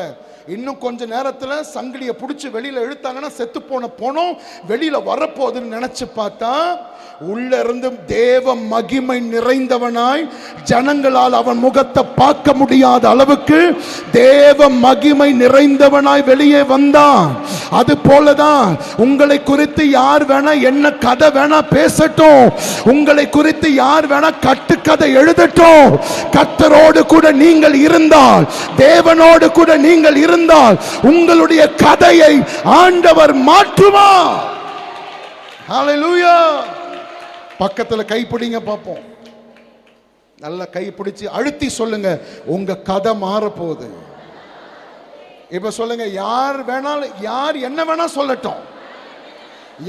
இன்னும் கொஞ்ச நேரத்துல சங்கிலியை பிடிச்சி வெளியில இழுத்தாங்கன்னா செத்து போன போனோம் வெளியில வரப்போகுதுன்னு நினைச்சு பார்த்தா உள்ள இருந்து தேவ மகிமை நிறைந்தவனாய் ஜனங்களால் அவன் முகத்தை பார்க்க முடியாத அளவுக்கு தேவ மகிமை நிறைந்தவனாய் வெளியே வந்தான். அது போலதான் உங்களை குறித்து யார் வேணா என்ன கதை வேணா பேசட்டும், உங்களை குறித்து யார் வேணா கட்டுக்கதை எழுதட்டும், கர்த்தரோடு கூட நீங்கள் இருந்தால், தேவனோடு கூட நீங்கள் இருந்தால் உங்களுடைய கதையை ஆண்டவர் மாற்றுவார். ஹல்லேலூயா. பக்கத்துல கை பிடிங்க பார்ப்போம். நல்ல கை பிடிச்சு அழுத்தி சொல்லுங்க, உங்க கதை மாற போகுது. இப்ப சொல்லுங்க, யார் வேணாலும், யார் என்ன வேணா சொல்லட்டும்,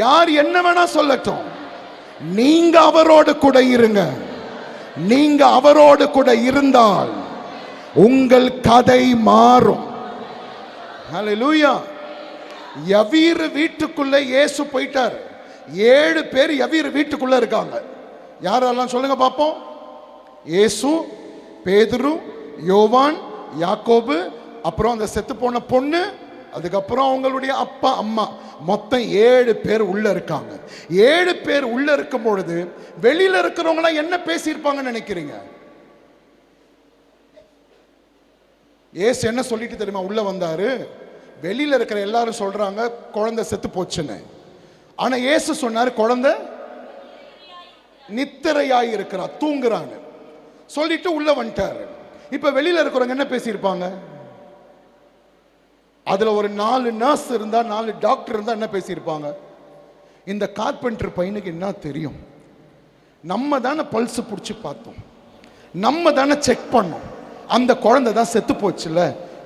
யார் என்ன வேணா சொல்லட்டும், நீங்க அவரோடு கூட இருங்க. நீங்க அவரோடு கூட இருந்தால் உங்கள் கதை மாறும். ஹல்லேலூயா. யவீர் வீட்டுக்குள்ள இயேசு போயிட்டார். 7 பேர் யவீர் வீட்டுக்குள்ள இருக்காங்க. யாரெல்லாம் சொல்லுங்க பாப்போம்? இயேசு, பேதுரு, யோவான், யாக்கோபு, அப்புறம் அந்த செத்து போன பொண்ணு, அதுக்கப்புறம் அவங்களுடைய அப்பா அம்மா, மொத்தம் 7 பேர் உள்ள இருக்காங்க. 7 பேர் உள்ள இருக்கும் பொழுது வெளியில இருக்கிறவங்க என்ன பேசியிருப்பாங்கன்னு நினைக்கிறீங்க? இயேசு என்ன சொல்லிட்டு தெரியுமா உள்ள வந்தாரு? வெளியில இருக்கிற எல்லாரும் சொல்றாங்க குழந்தை செத்து போச்சுன்னு. ஆனா இயேசு சொன்னாரு குழந்தை நித்திரையாய் இருக்கிறா, தூங்குறாங்க சொல்லிட்டு உள்ள வந்துட்டாரு. இப்ப வெளியில இருக்கிறவங்க என்ன பேசியிருப்பாங்க? அதுல ஒரு 4 நர்ஸ் இருந்தா, 4 டாக்டர் இருந்தா என்ன பேசியிருப்பாங்க? இந்த கார்பெண்டர் பையனுக்கு என்ன தெரியும், நம்ம தானே பல்ஸ் பிடிச்சி பார்த்தோம், நம்ம தானே செக் பண்ணோம், அந்த குழந்தை தான் செத்து போச்சுல,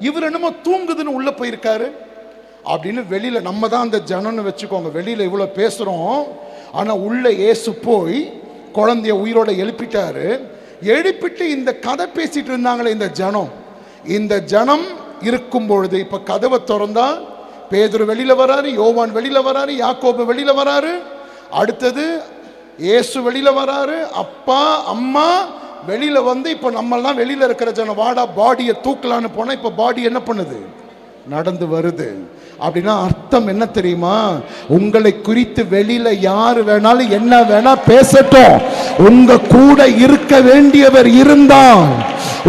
இவர் என்னமோ தூங்குதுன்னு உள்ள போயிருக்காரு அப்படின்னு வெளியில நம்ம தான் அந்த ஜனம்னு வச்சுக்கோங்க. வெளியில இவ்வளவு பேசுறோம், ஆனா உள்ள இயேசு போய் குழந்தைய உயிரோட எழுப்பிட்டாரு. எழுப்பிட்டு இந்த கதை பேசிட்டு இருந்தாங்களே இந்த ஜனம் இருக்கும் பொழுது இப்ப கதவை திறந்தா பேதுரு வெளியில வராரு, யோவான் வெளியில வராரு, யாக்கோபு வெளியில வராரு, அடுத்தது இயேசு வெளியில வராரு, அப்பா அம்மா வெளியில வந்து இப்ப நம்மெல்லாம் வெளியில இருக்கிற ஜனம் வாடா பாடியை தூக்கலான்னு போனா இப்ப பாடி என்ன பண்ணுது? நடந்து வருது. அப்படின்னா அர்த்தம் என்ன தெரியுமா? உங்களை குறித்து வெளியில யார் வேணாலும் என்ன வேணா பேசட்டும், உங்க கூட இருக்க வேண்டியவர் இருந்தால்,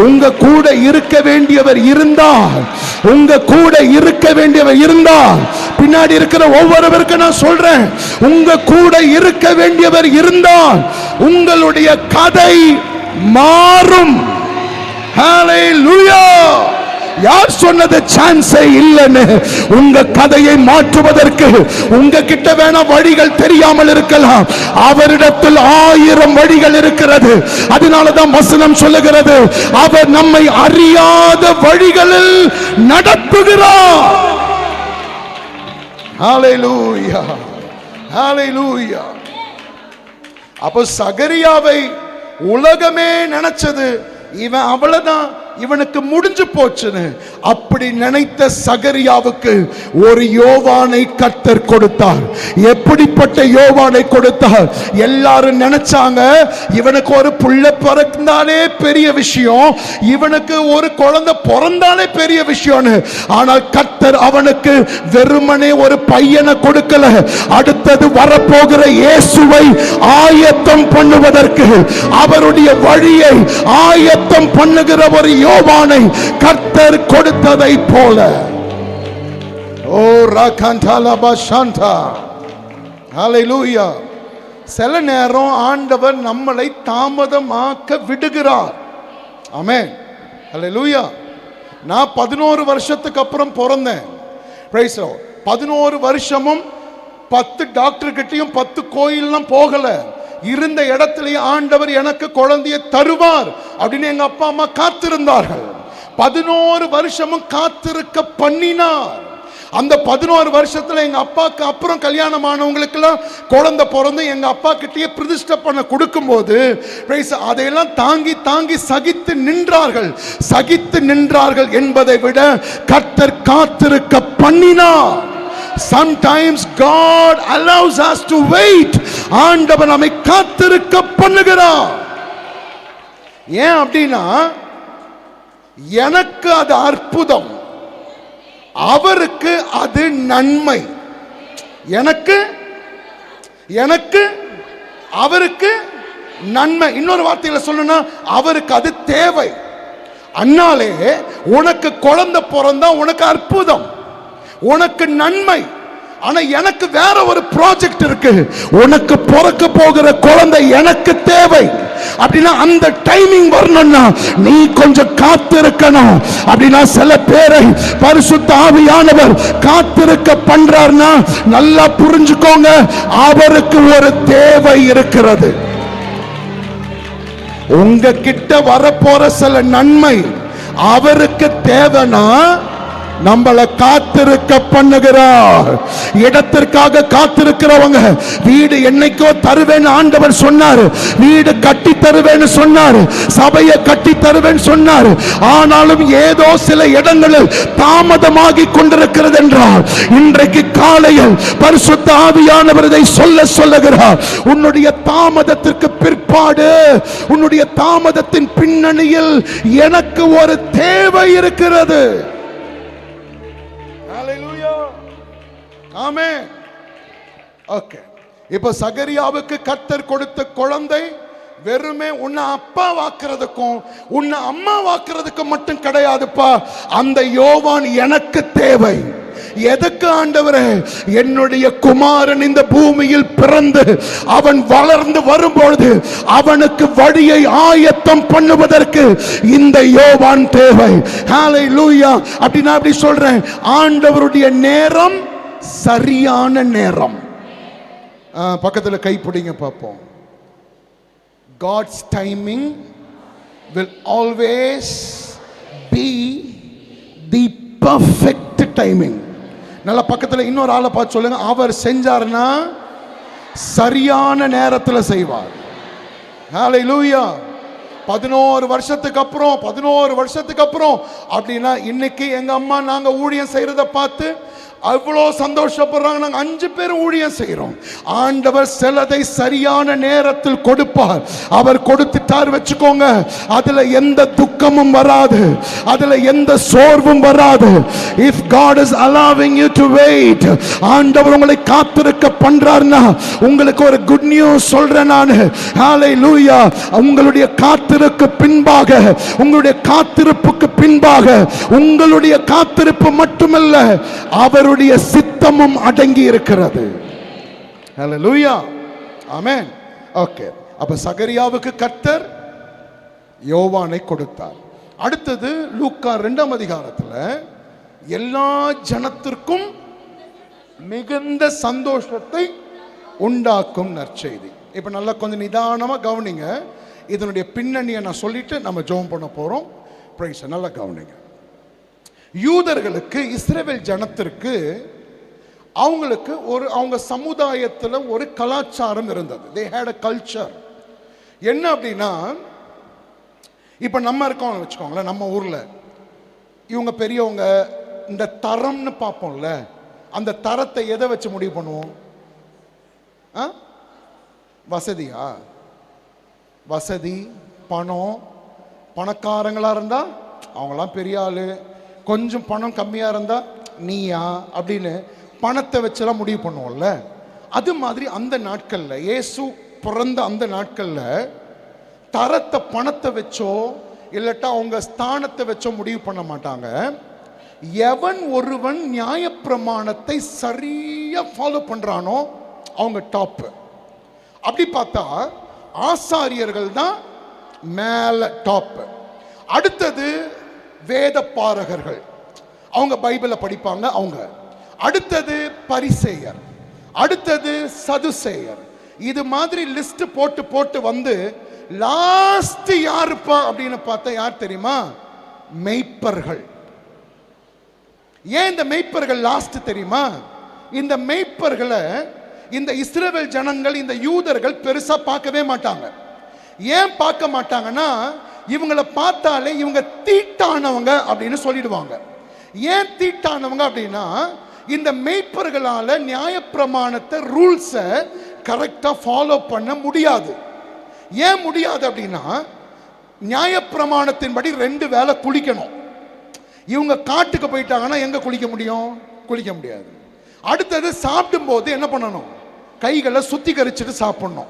உங்க கூட இருக்க வேண்டியவர் இருந்தால், உங்க கூட இருக்க வேண்டியவர் இருந்தால், பின்னாடி இருக்கிற ஒவ்வொருவருக்கும் நான் சொல்றேன், உங்க கூட இருக்க வேண்டியவர் இருந்தால் உங்களுடைய கதை மாறும். ஹல்லேலூயா. யார் சொன்னது சான்ஸே இல்லைன்னு? உங்க கதையை மாற்றுவதற்கு உங்க கிட்ட வேணா வழிகள் தெரியாமல் இருக்கலாம், அவரிடத்தில் 1000 வழிகள் இருக்கிறது. அதனாலதான் வசனம் சொல்லுகிறது, அவர் நம்மை அறியாத வழிகளில் நடத்துகிறார். ஹல்லேலூயா, ஹல்லேலூயா. அப்ப சகரியாவை உலகமே நினைச்சது இவன் அவ்வளவுதான், இவனுக்கு முடிஞ்சு போச்சுன்னு. அப்படி நினைத்த சகரியாவுக்கு ஒரு யோவானை கர்த்தர் கொடுத்தார். எப்படிப்பட்ட யோவானை கொடுத்தார்? எல்லாரும் நினைச்சாங்க இவனுக்கு ஒரு புள்ள பிறந்தாலே பெரிய விஷயம், இவனுக்கு ஒரு குழந்தை பிறந்தாலே பெரிய விஷயம்னு. ஆனால் கர்த்தர் அவனுக்கு வெறுமனே ஒரு பையனை கொடுக்கல, அடுத்தது வரப்போகிற இயேசுவை ஆயத்தம் பண்ணுவதற்கு, அவருடைய வழியை ஆயத்தம் பண்ணுகிற ஒரு யோவானை கர்த்தர் கொடுத்ததை போல. ஓ ராகந்தலபா சாந்தா. ஹல்லேலூயா. சில நேரம் ஆண்டவர் நம்மளை தாமதமாக்க விடுகிறார். ஆமென். ஹல்லேலூயா. நான் 11 வருஷத்துக்கு அப்புறம் பிறந்தேன். Praise the Lord. 11 வருஷமும் 10 டாக்டர் கிட்டயும் 10 கோயில்லாம் போகல. இருந்த இடத்திலேயே ஆண்டவர் எனக்கு குழந்தையை தருவார் அப்படின்னு எங்க அப்பா அம்மா காத்திருந்தார்கள். 11 வருஷமும் காத்திருக்க பண்ணினார். அந்த 11 வருஷத்துல எங்க அப்பாக்கு அப்புறம் கல்யாணம் ஆனவங்களுக்கெல்லாம் குழந்தை பிறந்து எங்க அப்பா கிட்டயே பிரதிஷ்டை பண்ண கொடுக்கும்போது அதையெல்லாம் தாங்கி தாங்கி சகித்து நின்றார்கள் என்பதை விட கர்த்தர் காத்திருக்க பண்ணினார். Sometimes God allows us to wait. ஆண்டவர் நம்மை காத்திருக்க பண்ணுகிறார். ஏன் அப்படின்னா எனக்கு அது அற்புதம், அவருக்கு அது நன்மை. எனக்கு அவருக்கு நன்மை. இன்னொரு வார்த்தையில சொல்லணும்னா அவருக்கு அது தேவை. அண்ணாலே உனக்கு குழந்தை பிறந்தா உனக்கு அற்புதம், உனக்கு நன்மை. ஆனா எனக்கு வேற ஒரு ப்ராஜெக்ட் இருக்கு. உனக்கு பிறக்க போகிற குழந்தை எனக்கு தேவை அப்படின்னா அந்த டைமிங் வரணும்னா நீ கொஞ்சம் காத்திருக்கணும். அப்படின்னா சில பேரை பரிசுத்த ஆவியானவர் காத்திருக்க பண்றார்னா நல்லா புரிஞ்சுக்கோங்க, அவருக்கு ஒரு தேவை இருக்கிறது. உங்க கிட்ட வரப்போற சில நன்மை அவருக்கு தேவைன்னா நம்மளை காத்திருக்க பண்ணுகிறார். இடத்திற்காக காத்திருக்கிறவங்க வீடு என்னைக்கோ தருவேன்னு ஆண்டவர் சொன்னார், வீடு கட்டி தருவேன்னு சொன்னார், சபையை கட்டி தருவேன்னு சொன்னார். ஆனாலும் ஏதோ சில இடங்களில் தாமதமாகி கொண்டிருக்கிறது என்றால் இன்றைக்கு காலையில் பரிசுத்த ஆவியானவர் இதை சொல்லுகிறார். உன்னுடைய தாமதத்திற்கு பிற்பாடு, உன்னுடைய தாமதத்தின் பின்னணியில் எனக்கு ஒரு தேவை இருக்கிறது. ஆமென். ஓகே, இப்ப சகரியாவுக்கு கர்த்தர் கொடுத்த குழந்தை வெறுமே உன்னை அப்பா வாக்குறதுக்கும் உன்னை அம்மா வாக்குறதுக்கும் மட்டும் கிடையாதுப்பா. அந்த யோவான் எனக்கு தேவை. எதுக்கு ஆண்டவரே? என்னுடைய குமாரன் இந்த பூமியில் பிறந்து அவன் வளர்ந்து வரும்பொழுது அவனுக்கு வழியை ஆயத்தம் பண்ணுவதற்கு இந்த யோவான் தேவை. ஹல்லேலூயா. அப்படினா அப்படி சொல்றேன், ஆண்டவருடைய நேரம் சரியான நேரம். பக்கத்துல கை பிடிங்க பார்ப்போம். God's timing will always be the perfect timing. நல்ல பக்கத்துல இன்னொரு ஆளை பார்த்து சொல்லுங்க, அவர் செஞ்சார்னா சரியான நேரத்தில் செய்வார். ஹல்லேலூயா. 11 வருஷத்துக்கு அப்புறம் அப்படின்னா இன்னைக்கு எங்க அம்மா நாங்க ஊழியம் செய்யறத பார்த்து அவ்வளோ சந்தோஷப்படுறாங்க. நாங்கள் 5 பேர் ஊழியம் செய்கிறோம். ஆண்டவர் சிலதை சரியான நேரத்தில் கொடுப்பார். அவர் கொடுத்துட்டார் வச்சுக்கோங்க, அதுல எந்த துக்கமும் வராது, அதுல எந்த சோர்வும் வராது. If God is allowing you to wait, ஆண்டவர் உங்களை காத்திருக்க பண்றார்னா உங்களுக்கு ஒரு குட் நியூஸ் சொல்றேன் நான். ஹல்லேலூயா. உங்களுடைய காத்திருக்கு பின்பாக, உங்களுடைய காத்திருப்புக்கு பின்பாக உங்களுடைய காத்திருப்பு மட்டுமல்ல அவருடைய சித்தமும் அடங்கி இருக்கிறது. ஹல்லேலூயா. ஆமென். ஓகே, அப்ப சகரியாவுக்கு கர்த்தர் யோவானை கொடுத்தார். அடுத்தது லூக்கா 2ஆம் அதிகாரத்துல எல்லா ஜனத்திற்கும் மிகுந்த சந்தோஷத்தை உண்டாக்கும் நற்செய்தி. இப்ப நல்லா கொஞ்சம் நிதானமா கவனிங்க. இதனுடைய பின்னணியை நான் சொல்லிட்டு நம்ம ஜெபம் பண்ண போறோம். பிரைஸ். நல்லா கவனிங்க. யூதர்களுக்கு, இஸ்ரவேல் ஜனத்திற்கு அவங்களுக்கு அவங்க சமுதாயத்தில் ஒரு கலாச்சாரம் இருந்தது. they had a culture. என்ன அப்படின்னா, இப்போ நம்ம இருக்கோம் வச்சுக்கோங்களேன், நம்ம ஊரில் இவங்க பெரியவங்க இந்த தரம்னு பார்ப்போம்ல, அந்த தரத்தை எதை வச்சு முடிவு பண்ணுவோம்? வசதியா? வசதி, பணம். பணக்காரங்களாக இருந்தால் அவங்களாம் பெரிய ஆள், கொஞ்சம் பணம் கம்மியாக இருந்தால் நீயா அப்படின்னு பணத்தை வச்செல்லாம் முடிவு பண்ணுவோம்ல. அது மாதிரி அந்த நாட்களில், இயேசு பிறந்த அந்த நாட்களில் தரத்தை பணத்தை வச்சோ இல்லட்டா அவங்க ஸ்தானத்தை வச்சோ முடிவு பண்ண மாட்டாங்க. எவன் ஒருவன் நியாயப்பிரமாணத்தை சரியா ஃபாலோ பண்றானோ அவங்க டாப். அப்படி பார்த்தா ஆசாரியர்கள் தான் மேல டாப். அடுத்தது வேத பாரகர்கள், அவங்க பைபிளை படிப்பாங்க அவங்க. அடுத்தது பரிசேயர், அடுத்தது சதுசேயர். இது மாதிரி லிஸ்ட் போட்டு போட்டு வந்து லாஸ்ட் யாருப்பா அப்படின்னு பார்த்தா யார் தெரியுமா? மெய்ப்பர்கள். ஏன் இந்த மெய்ப்பர்கள் லாஸ்ட் தெரியுமா? இந்த மெய்ப்பர்களை இந்த இஸ்ரவேல் ஜனங்கள், இந்த யூதர்கள் பெருசா பார்க்கவே மாட்டாங்க. ஏன் பார்க்க மாட்டாங்கன்னா, இவங்களை பார்த்தாலே இவங்க தீட்டானவங்க அப்படின்னு சொல்லிடுவாங்க. ஏன் தீட்டானவங்க அப்படின்னா, இந்த மெய்ப்பர்களால நியாயப்பிரமாணத்தை, ரூல்ஸை கரெக்டா ஃபாலோ பண்ண முடியாது. ஏன் முடியாது அப்படின்னா, நியாயப்பிரமாணத்தின்படி 2 வேளை குளிக்கணும். இவங்க காட்டுக்கு போயிட்டாங்கன்னா எங்க குளிக்க முடியும்? குளிக்க முடியாது. அடுத்தது சாப்பிடும் போது என்ன பண்ணணும்? கைகளை சுத்திகரிச்சுட்டு சாப்பிடணும்.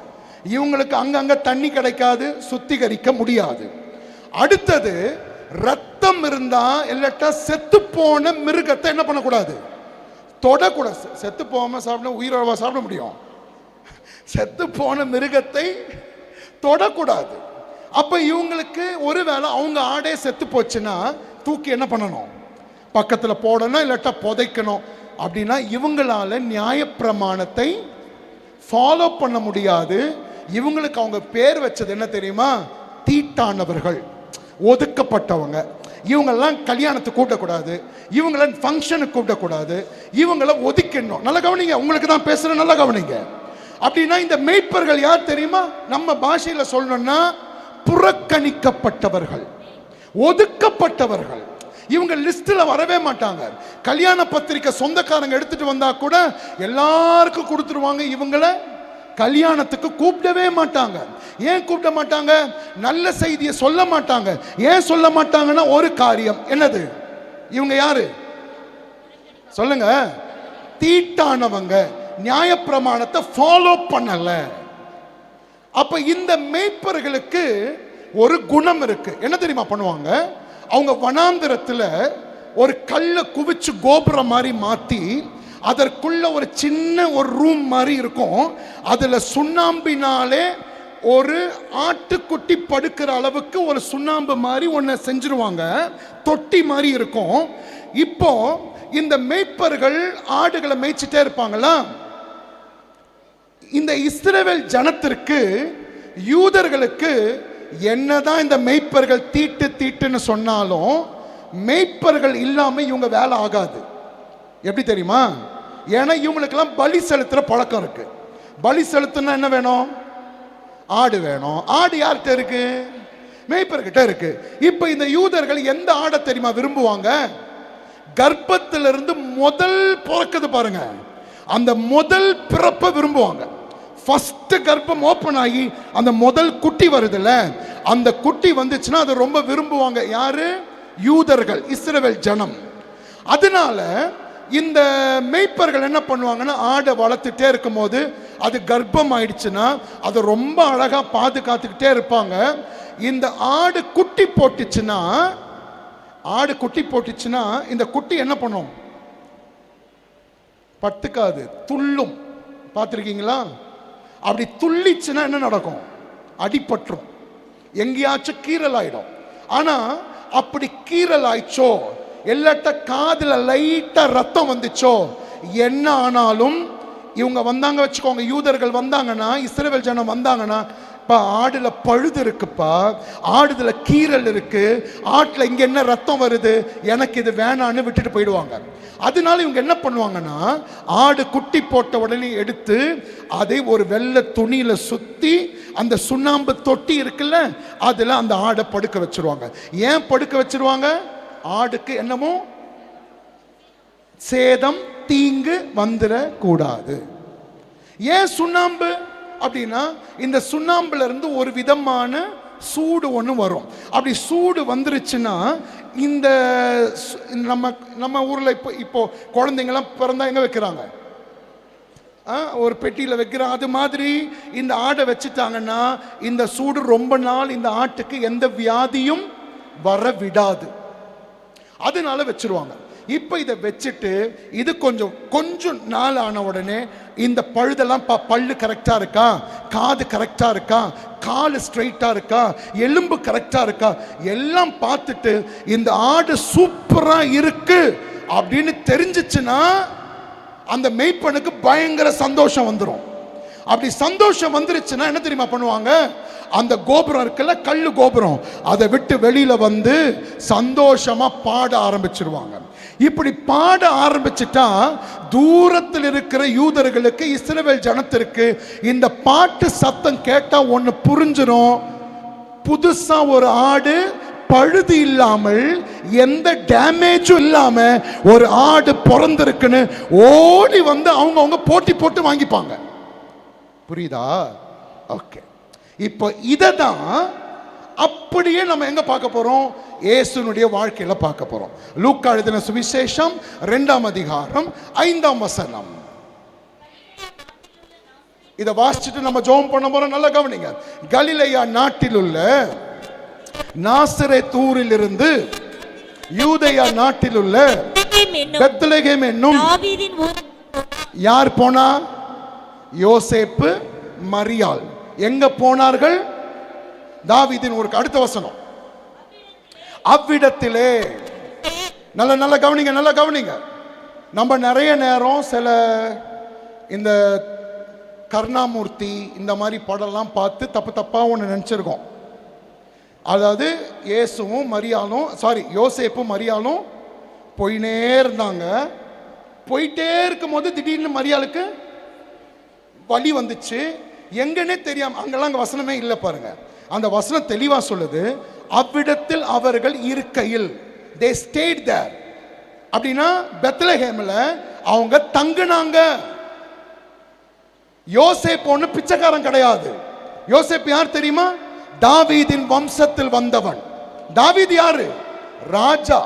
இவங்களுக்கு அங்கங்க தண்ணி கிடைக்காது, சுத்திகரிக்க முடியாது. அடுத்தது ரத்தம் இருந்தா, இல்லாட்டா செத்து போன மிருகத்தை என்ன பண்ணக்கூடாது? தொடக்கூடாது. செத்து போகாம சாப்பிட உயிரோட சாப்பிட முடியும்? செத்து போன மிருகத்தை தொடக்கூடாது. அப்ப இவங்களுக்கு ஒருவேளை அவங்க ஆடே செத்து போச்சுன்னா தூக்கி என்ன பண்ணணும்? பக்கத்துல போடணும், இல்லாட்டா புதைக்கணும். அப்படின்னா இவங்களால நியாயப்பிரமாணத்தை ஃபாலோ பண்ண முடியாது. இவங்களுக்கு அவங்க பேர் வச்சது என்ன தெரியுமா? தீட்டானவர்கள், ஒதுக்கப்பட்டவங்க. இவங்கெல்லாம் கல்யாணத்துக்கு கூட்டக்கூடாது, இவங்கள ஃபங்க்ஷனுக்கு கூட்டக்கூடாது, இவங்களை ஒதுக்கணும். நல்ல கவனிங்க, உங்களுக்கு தான் பேசுறேன், நல்ல கவனிங்க. அப்படின்னா இந்த மெய்ப்பர்கள் யார் தெரியுமா? நம்ம பாஷையில சொல்லணும்னா புறக்கணிக்கப்பட்டவர்கள், ஒதுக்கப்பட்டவர்கள். இவங்க லிஸ்ட்ல வரவே மாட்டாங்க. கல்யாண பத்திரிக்கை சொந்தக்காரங்க எடுத்துட்டு வந்தா கூட எல்லாருக்கும் கொடுத்துருவாங்க, இவங்கள கல்யாணத்துக்கு கூப்பிடவே மாட்டாங்க. ஏன் கூப்பிட மாட்டாங்க? நல்ல செய்தியை சொல்ல மாட்டாங்க. ஏன் சொல்ல மாட்டாங்கன்னா ஒரு காரியம். என்னது? இவங்க யாரு சொல்லுங்க? தீட்டானவங்க, நியாயப்பிரமாணத்தை ஃபாலோ பண்ணல. அப்ப இந்த மேய்ப்பர்களுக்கு ஒரு குணம் இருக்கு. என்ன தெரியுமா பண்ணுவாங்க? அவங்க வனாந்திரத்துல ஒரு கல்லை குவிச்சு கோபுரம் மாதிரி மாத்தி, அதற்குள்ள ஒரு சின்ன ஒரு ரூம் மாதிரி இருக்கும். அதுல சுண்ணாம்பினாலே ஒரு ஆட்டுக்குட்டி படுக்கிற அளவுக்கு ஒரு சுண்ணாம்பு மாதிரி ஒன்று செஞ்சிருவாங்க. தொட்டி மாதிரி இருக்கும். இப்போ இந்த மேய்ப்பர்கள் ஆடுகளை மேய்ச்சிட்டே இருப்பாங்களா? இந்த இஸ்ரவேல் ஜனத்திற்கு, யூதர்களுக்கு என்னதான் இந்த மேய்ப்பர்கள் தீட்டுன்னு சொன்னாலும், மேய்ப்பர்கள் இல்லாம இவங்க வேலை ஆகாது. எப்படி தெரியுமா? ஏன்னா இவங்களுக்கெல்லாம் பலி செலுத்துற பழக்கம் இருக்கு. பலி செலுத்தினா என்ன வேணும்? ஆடு வேணும். ஆடு யார்கிட்ட இருக்கு? மேய்ப்பர்கிட்ட இருக்கு. இப்ப இந்த யூதர்கள் எந்த ஆடை தெரியுமா விரும்புவாங்க? கர்ப்பத்திலிருந்து முதல் பிறக்குது பாருங்க, அந்த முதல் பிறப்பை விரும்புவாங்க. ஃபர்ஸ்ட் கர்ப்பம் ஓப்பன் ஆகி அந்த முதல் குட்டி வருதுல்ல, அந்த குட்டி வந்துச்சுன்னா அதை ரொம்ப விரும்புவாங்க. யாரு? யூதர்கள், இஸ்ரவேல் ஜனம். அதனால இந்த மேய்ப்பர்கள் என்ன பண்ணுவாங்கன்னா, ஆடை வளர்த்துட்டே இருக்கும் போது அது கர்ப்பம் ஆயிடுச்சுன்னா அதை ரொம்ப அழகா பாதுகாத்துக்கிட்டே இருப்பாங்க. இந்த ஆடு குட்டி போட்டுச்சுன்னா இந்த குட்டி என்ன பண்ணும்? பத்துக்காது, துள்ளும். பார்த்துருக்கீங்களா? அப்படி துள்ளிச்சுன்னா என்ன நடக்கும்? அடிபட்டுரும், எங்கேயாச்சும் கீறல் ஆயிடும். ஆனா அப்படி கீறல் ஆயிடுச்சோ, எல்லாட்ட காதுல லைட்டா ரத்தம் வந்துச்சோ, என்ன ஆனாலும் இவங்க வந்தாங்க வச்சுக்கோங்க, யூதர்கள் வந்தாங்கன்னா, இஸ்ரவேல் ஜனம் வந்தாங்கன்னா, பா ஆடுல பழுது இருக்குப்பா, ஆடுல கீறல் இருக்கு, ஆட்டுல இங்க என்ன ரத்தம் வருது, எனக்கு இது வேணான்னு விட்டுட்டு போயிடுவாங்க. அதனால இவங்க என்ன பண்ணுவாங்கன்னா, ஆடு குட்டி போட்ட உடனே எடுத்து அதை ஒரு வெள்ளை துணியில சுத்தி, அந்த சுண்ணாம்பு தொட்டி இருக்குல்ல, அதுல அந்த ஆடை படுக்க வச்சிருவாங்க. ஏன் படுக்க வச்சிருவாங்க? ஆடுக்கு என்னமோ சேதம், தீங்கு வந்துட கூடாது. ஏன் சுண்ணாம்பு அப்படின்னா, இந்த சுண்ணாம்புல இருந்து ஒரு விதமான சூடு ஒன்று வரும். அப்படி சூடு வந்துருச்சுன்னா, இந்த நம்ம ஊர்ல இப்போ குழந்தைங்கலாம் பிறந்தா எங்க வைக்கிறாங்க? ஒரு பெட்டியில வைக்கிறாங்க. அது மாதிரி இந்த ஆடை வச்சுட்டாங்கன்னா, இந்த சூடு ரொம்ப நாள் இந்த ஆட்டுக்கு எந்த வியாதியும் வர விடாது. அதனால வச்சிருவாங்க. இப்ப இதை வச்சுட்டு இது கொஞ்சம் நாள் ஆன உடனே இந்த பழுதெல்லாம் பல்லு கரெக்டா இருக்கா, காது கரெக்டா இருக்கா, காலு ஸ்ட்ரைட்டா இருக்கா, எலும்பு கரெக்டா இருக்கா, எல்லாம் பார்த்துட்டு இந்த ஆடு சூப்பரா இருக்கு அப்படின்னு தெரிஞ்சிச்சுன்னா அந்த மேய்ப்பனுக்கு பயங்கர சந்தோஷம் வந்துடும். அப்படி சந்தோஷம் வந்துருச்சுன்னா என்ன தெரியுமா பண்ணுவாங்க? அந்த கோபுரம் இருக்குல்ல, கல்லு கோபுரம், அதை விட்டு வெளியில வந்து சந்தோஷமா பாட ஆரம்பிச்சிருவாங்க. இப்படி பாட ஆரம்பிச்சுட்டா தூரத்தில் இருக்கிற யூதர்களுக்கு, இஸ்ரவேல் ஜனத்திற்கு இந்த பாட்டு சத்தம் கேட்டா ஒன்னு புரிஞ்சிடும். புதுசா ஒரு ஆடு பழுது இல்லாமல் எந்த டேமேஜும் இல்லாம ஒரு ஆடு பிறந்திருக்குன்னு ஓடி வந்து அவங்க போட்டி போட்டு வாங்கிப்பாங்க. புரியுதா? ஓகே. இப்போ இததான் அப்படியே நம்ம எங்க பார்க்க போறோம்? இயேசுனுடைய வாழ்க்கையில பார்க்க போறோம். லூக்கா எழுதின சுவிசேஷம் 2ஆம் அதிகாரம் 5ஆம் வசனம். இத வாசிச்சுட்டு நம்ம ஜெபம் பண்ண போறோம். நல்லா கவனிங்க. கலிலேயா நாட்டில் உள்ள நாசரேத் ஊரில் இருந்து யூதேயா நாட்டில் உள்ள பெத்லகேம் என்னும் யார் போனா? யோசேப்பு, மரியாள். எங்க போனார்கள்? தாவீதின் ஊருக்கு. அடுத்த வசனம். அவ்விடத்திலே. நல்ல கவனிங்க, நல்லா கவனிங்க. நம்ம நிறைய நேரம் சில இந்த கருணாமூர்த்தி இந்த மாதிரி படம்லாம் பார்த்து தப்பா ஒன்று நினச்சிருக்கோம். அதாவது இயேசுவும் மரியாளும், யோசேப்பும் மரியாளும் போயினே இருந்தாங்க. போயிட்டே இருக்கும் போது திடீர்னு மரியாளுக்கு வலி வந்துச்சு. எங்கன்னே தெரியாம, அங்கெல்லாம் அங்கே வசனமே இல்லை பாருங்க. அந்த வசனம் தெளிவா சொல்லுது, அவ்விடத்தில் அவர்கள் இருக்கையில், they stayed there. அப்படின்னா பெத்லகேம்ல அவங்க தங்குனாங்க. யோசேப்பு ஒண்ணு பிச்சைக்காரன் கிடையாது. யோசேப்பு யார் தெரியுமா? தாவீதின் வம்சத்தில் வந்தவன். தாவீது யாரு? ராஜா.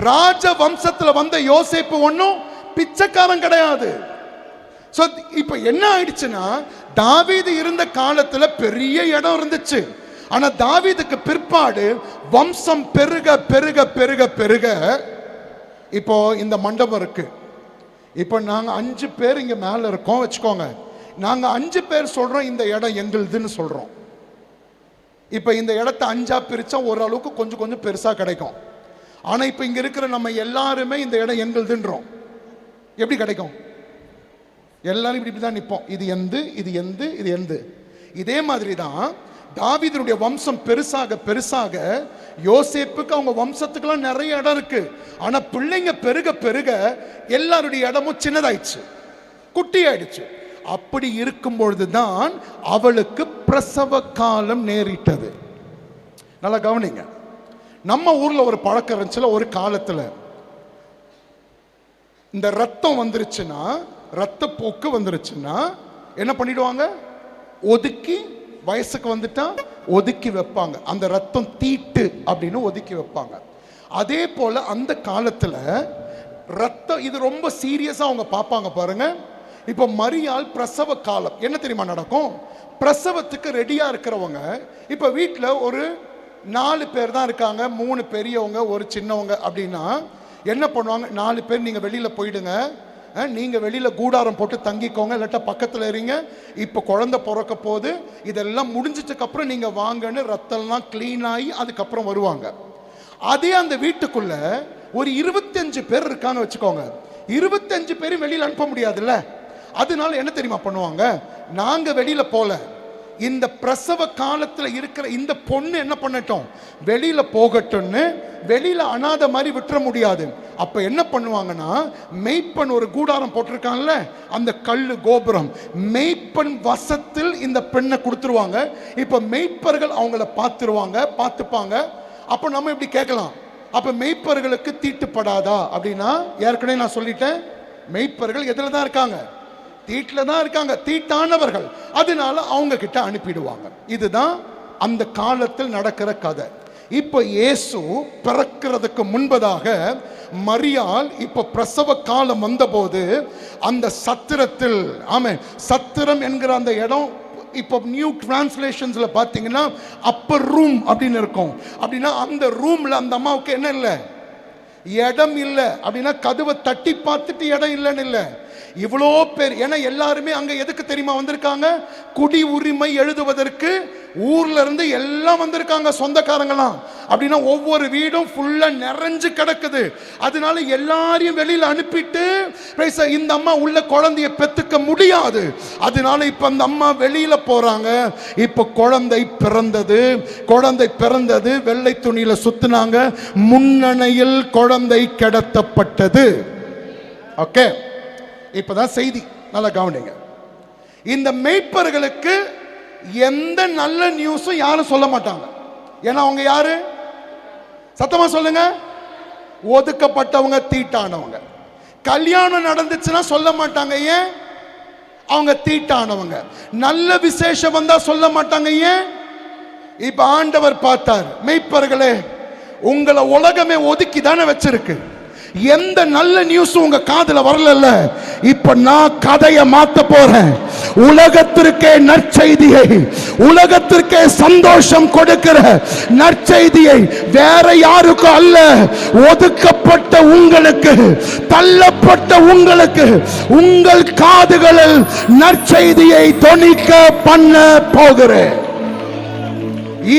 ராஜ வம்சத்தில் வந்த யோசேப்பு ஒன்னும் பிச்சைக்காரன் கிடையாது. சோ இப்ப என்ன ஆயிடுச்சுன்னா, தாவீது இருந்த காலத்துல பெரிய இடம் இருந்துச்சு. ஆனா தாவீதுக்கு பிற்பாடு வம்சம் பெருக பெருக பெருக பெருக இப்போ இந்த மண்டபம் இருக்கு. இப்போ நாங்க 5 பேர் இங்க மேல இருக்கோம் வச்சுக்கோங்க. நாங்க 5 பேர் சொல்றோம் இந்த இடம் எங்களுதுன்னு சொல்றோம். இப்ப இந்த இடத்தை 5ஆ பிரிச்சா ஓரளவுக்கு கொஞ்சம் கொஞ்சம் பெருசா கிடைக்கும். ஆனா இப்ப இங்க இருக்கிற நம்ம எல்லாருமே இந்த இடம் எங்களுதுன்றோம். எப்படி கிடைக்கும்? எல்லாரும் இப்படி தான் நிற்போம். இது எந்து, இது எந்து, இது எந்து. இதே மாதிரி தான் தாவீதுடைய வம்சம் பெருசாக பெருசாக யோசேப்புக்கு அவங்க வம்சத்துக்குலாம் நிறைய இடம் இருக்கு. ஆனா பிள்ளைங்க பெருக பெருக எல்லாருடைய இடமும் சின்னதாயிடுச்சு, குட்டி ஆயிடுச்சு. அப்படி இருக்கும் பொழுதுதான் அவளுக்கு பிரசவ காலம் நேரிட்டது. நல்லா கவனிங்க. நம்ம ஊர்ல ஒரு பழக்கம் இருந்துச்சுல, ஒரு காலத்துல இந்த ரத்தம் வந்துருச்சுன்னா, ரத்த போக்கு வந்துருச்சுன்னா என்ன பண்ணிடுவாங்க? ஒதுக்கி, வயசுக்கு வந்துட்டா ஒதுக்கி வைப்பாங்க. அந்த ரத்தம் தீட்டு அப்படின்னு ஒதுக்கி வைப்பாங்க. அதே போல அந்த காலத்துல ரத்தம் இது ரொம்ப சீரியஸா அவங்க பார்ப்பாங்க பாருங்க. இப்ப மரியாள் பிரசவ காலம் என்ன தெரியுமா நடக்கும்? பிரசவத்துக்கு ரெடியா இருக்கிறவங்க, இப்ப வீட்டுல ஒரு 4 பேர் தான் இருக்காங்க, 3 பெரியவங்க, ஒரு சின்னவங்க அப்படின்னா என்ன பண்ணுவாங்க? 4 பேர் நீங்க வெளியில போயிடுங்க, நீங்க வெளியில கூடாரம் போட்டு தங்கிக்கோங்க, இல்லாட்டா பக்கத்துல இருங்க, இப்ப குழந்தை பிறக்க போது, இதெல்லாம் முடிஞ்சிட்டதுக்கு அப்புறம் நீங்க வாங்கன்னு ரத்தம்லாம் கிளீன் ஆகி அதுக்கப்புறம் வருவாங்க. அதே அந்த வீட்டுக்குள்ள ஒரு 25 பேர் இருக்காங்க வச்சுக்கோங்க. 25 பேரும் வெளியில அனுப்ப முடியாதுல்ல. அதனால என்ன தெரியுமா பண்ணுவாங்க? நாங்க வெளியில போல, இந்த பிரசவ காலத்துல இருக்கிற இந்த பொண்ணு என்ன பண்ணட்டும், வெளியில போகட்டும்னு வெளியில அனாதை மாதிரி விட்டுற முடியாது. அப்ப என்ன பண்ணுவாங்கன்னா, மெய்ப்பன் ஒரு கூடாரம் போட்டிருக்காங்கல்ல, அந்த கல்லு கோபுரம், மெய்ப்பன் வசத்தில் இந்த பெண்ணை கொடுத்துருவாங்க. இப்ப மெய்ப்பர்கள் அவங்கள பார்த்துப்பாங்க. அப்ப நம்ம இப்படி கேட்கலாம், அப்ப மெய்ப்பர்களுக்கு தீட்டுப்படாதா அப்படின்னா, ஏற்கனவே நான் சொல்லிட்டேன், மெய்ப்பர்கள் எதுல தான் இருக்காங்க? தீட்டுல தான் இருக்காங்க, தீட்டானவர்கள். அதனால அவங்க கிட்ட அனுப்பிடுவாங்க. இதுதான் அந்த காலத்தில் நடக்கிற கதை. இப்ப இயேசு பிறக்கிறதுக்கு முன்பதாக மரியாள் இப்ப பிரசவ காலம் வந்தபோது அந்த சத்திரத்தில், ஆமென், சத்திரம் என்கிற அந்த இடம் இப்போ நியூ டிரான்ஸ்லேஷன்ஸ்ல பாத்தீங்கன்னா அப்பர் ரூம் அப்படின்னு இருக்கும். அப்படின்னா அந்த ரூம்ல அந்த அம்மாவுக்கு என்ன இல்லை? இடம் இல்லை. அப்படின்னா கதவை தட்டி பார்த்துட்டு இடம் இல்லைன்னு இல்லை. இவ்வளோ பேர், ஏன்னா எல்லாருமே அங்க எதுக்கு தெரியுமா வந்திருக்காங்க? குடி உரிமை எழுதுவதற்கு ஊர்ல இருந்து எல்லாம் வந்திருக்காங்க சொந்தக்காரங்களாம். அப்படின்னா ஒவ்வொரு வீடும் ஃபுல்லா நிறைஞ்சு கிடக்குது. அதனால எல்லாரையும் வெளியில அனுப்பிட்டு இந்த அம்மா உள்ள குழந்தைய பெத்துக்க முடியாது. அதனால இப்ப அந்த அம்மா வெளியில போறாங்க. இப்ப குழந்தை பிறந்தது. வெள்ளை துணியில சுத்தினாங்க. முன்னணையில் குழந்தை கிடத்தப்பட்டது. ஓகே, இப்பதான் செய்தி, நல்லா கவனிங்க. இந்த மேய்ப்பர்களுக்கு எந்த நல்ல நியூஸும் யாரும் சொல்ல மாட்டாங்க. ஏன்னா அவங்க யாரு? சத்தமா சொல்லுங்க. ஒதுக்கப்பட்டவங்க, தீட்டானவங்க. கல்யாணம் நடந்துச்சுன்னா சொல்ல மாட்டாங்க. ஏன்? அவங்க தீட்டானவங்க. நல்ல விசேஷம் வந்தா சொல்ல மாட்டாங்க. ஏன்? இப்ப ஆண்டவர் பார்த்தார், மேய்ப்பர்களே உங்களை உலகமே ஒதுக்கி தானே வச்சிருக்கு. எந்த நல்ல நியூஸும் உங்க காதுல வரல. இப்ப நான் கதையை மாத்த போறேன். உலகத்திற்கே நற்செய்தியை, உலகத்திற்கே சந்தோஷம் கொடுக்கிற நற்செய்தியை வேற யாருக்கும் அல்ல, ஒதுக்கப்பட்ட உங்களுக்கு, தள்ளப்பட்ட உங்களுக்கு, உங்கள் காதுகளில் நற்செய்தியை தொனிக்க பண்ண போகிறேன்.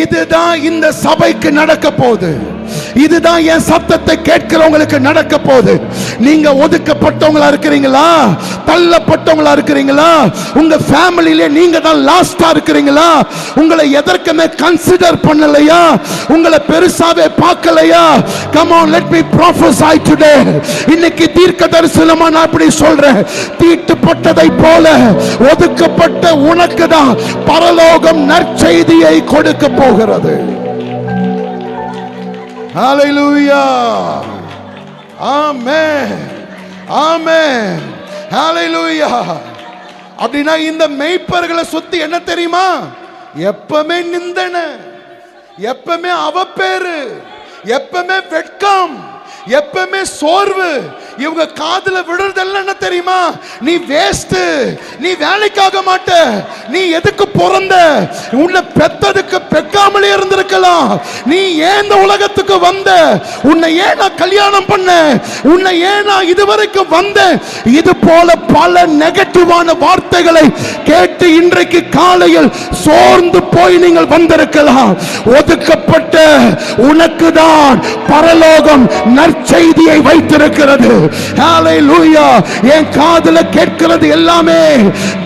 இதுதான் இந்த சபைக்கு நடக்க போகுது. இதுதான் என் சத்தத்தை கேட்கிறவங்களுக்கு நடக்க போகுது. நீங்க ஒதுக்கப்பட்டவங்களா இருக்கிறீங்களா? தள்ளப்பட்டவங்களா இருக்கிறீங்களா? உங்க ஃபேமிலியிலே நீங்க தான் லாஸ்டா இருக்கிறீங்களா? உங்களை எதற்குமே கன்சிடர் பண்ணலையா? உங்களை பெருசாவே பார்க்கலையா? Come on, let me prophesy today. இன்னைக்கு தீர்க்க தரிசனமா நான் அப்படி சொல்றேன். தீட்டுப்பட்டதை போல ஒதுக்கப்பட்ட உனக்கு தான் பரலோகம் நற்செய்தியை கொடுக்க போகிறது. Hallelujah. Amen. Amen. Hallelujah. அப்படின்னா இந்த மேய்ப்பர்களை சுத்தி என்ன தெரியுமா? எப்பமே நிந்தனை, எப்பமே அவப்பேரு, எப்பமே வெட்கம், எப்பமே சோர்வு. இவங்க காதுல விடுறதெல்லாம் என்ன தெரியுமா? நீ வேஸ்ட், நீ வேலைக்காக மாட்ட, நீ எதுக்கு பிறந்த, உன்னை பெத்ததுக்கு பெக்காமலே இருந்திருக்கலாம், நீ ஏன் இந்த உலகத்துக்கு வந்த, உன்னை ஏன் நான் கல்யாணம் பண்ண, உன்னை ஏன் நான் இதுவரைக்கும் வந்த, இது போல பல நெகட்டிவான வார்த்தைகளை கேட்டு இன்றைக்கு காலையில் சோர்ந்து போய் நீங்கள் வந்திருக்கலாம். ஒதுக்கப்பட்ட உனக்கு தான் பரலோகம் நற்செய்தியை வைத்திருக்கிறது. ஹalleluya. என் காதுல கேட்கிறது எல்லாமே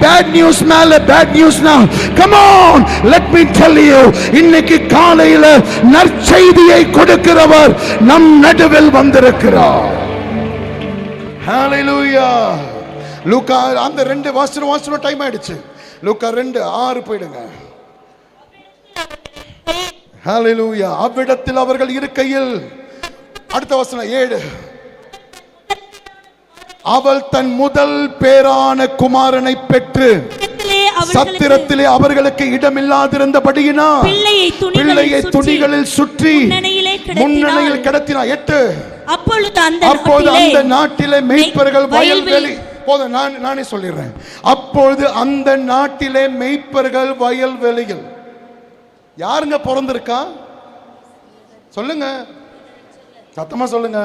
பேட் நியூஸ் மேல bad நியூஸ்னா, come on, let me tell you, இன்னைக்கு காலையில நற்செய்தியை கொடுக்கிறவர் நம் நடுவில் வந்திருக்கிறார். ஹalleluya. லூக்கா அந்த 2 வாசனம் டைம் ஆயிடுச்சு. லூக்கா 2:6 போய்டுங்க. ஹalleluya. அவ்விடத்தில் அவர்கள் இருக்கையில், அடுத்த வசனம் 7, அவள் தன் முதல் பேரான குமாரனை பெற்று சத்திரத்திலே அவர்களுக்கு இடமில்லாதிருந்தபடியினால் பிள்ளையை துணிகளில் சுற்றி முன்னணியில் கிடத்தினார். 8, அப்பொழுது அந்த நாட்டிலே மேய்ப்பர்கள் வயல்வெளி, நானே சொல்லிடுறேன். அப்பொழுது அந்த நாட்டிலே மேய்ப்பர்கள் வயல்வெளிகள். யாருங்க பிறந்திருக்கா? சொல்லுங்க, சத்தமா சொல்லுங்க.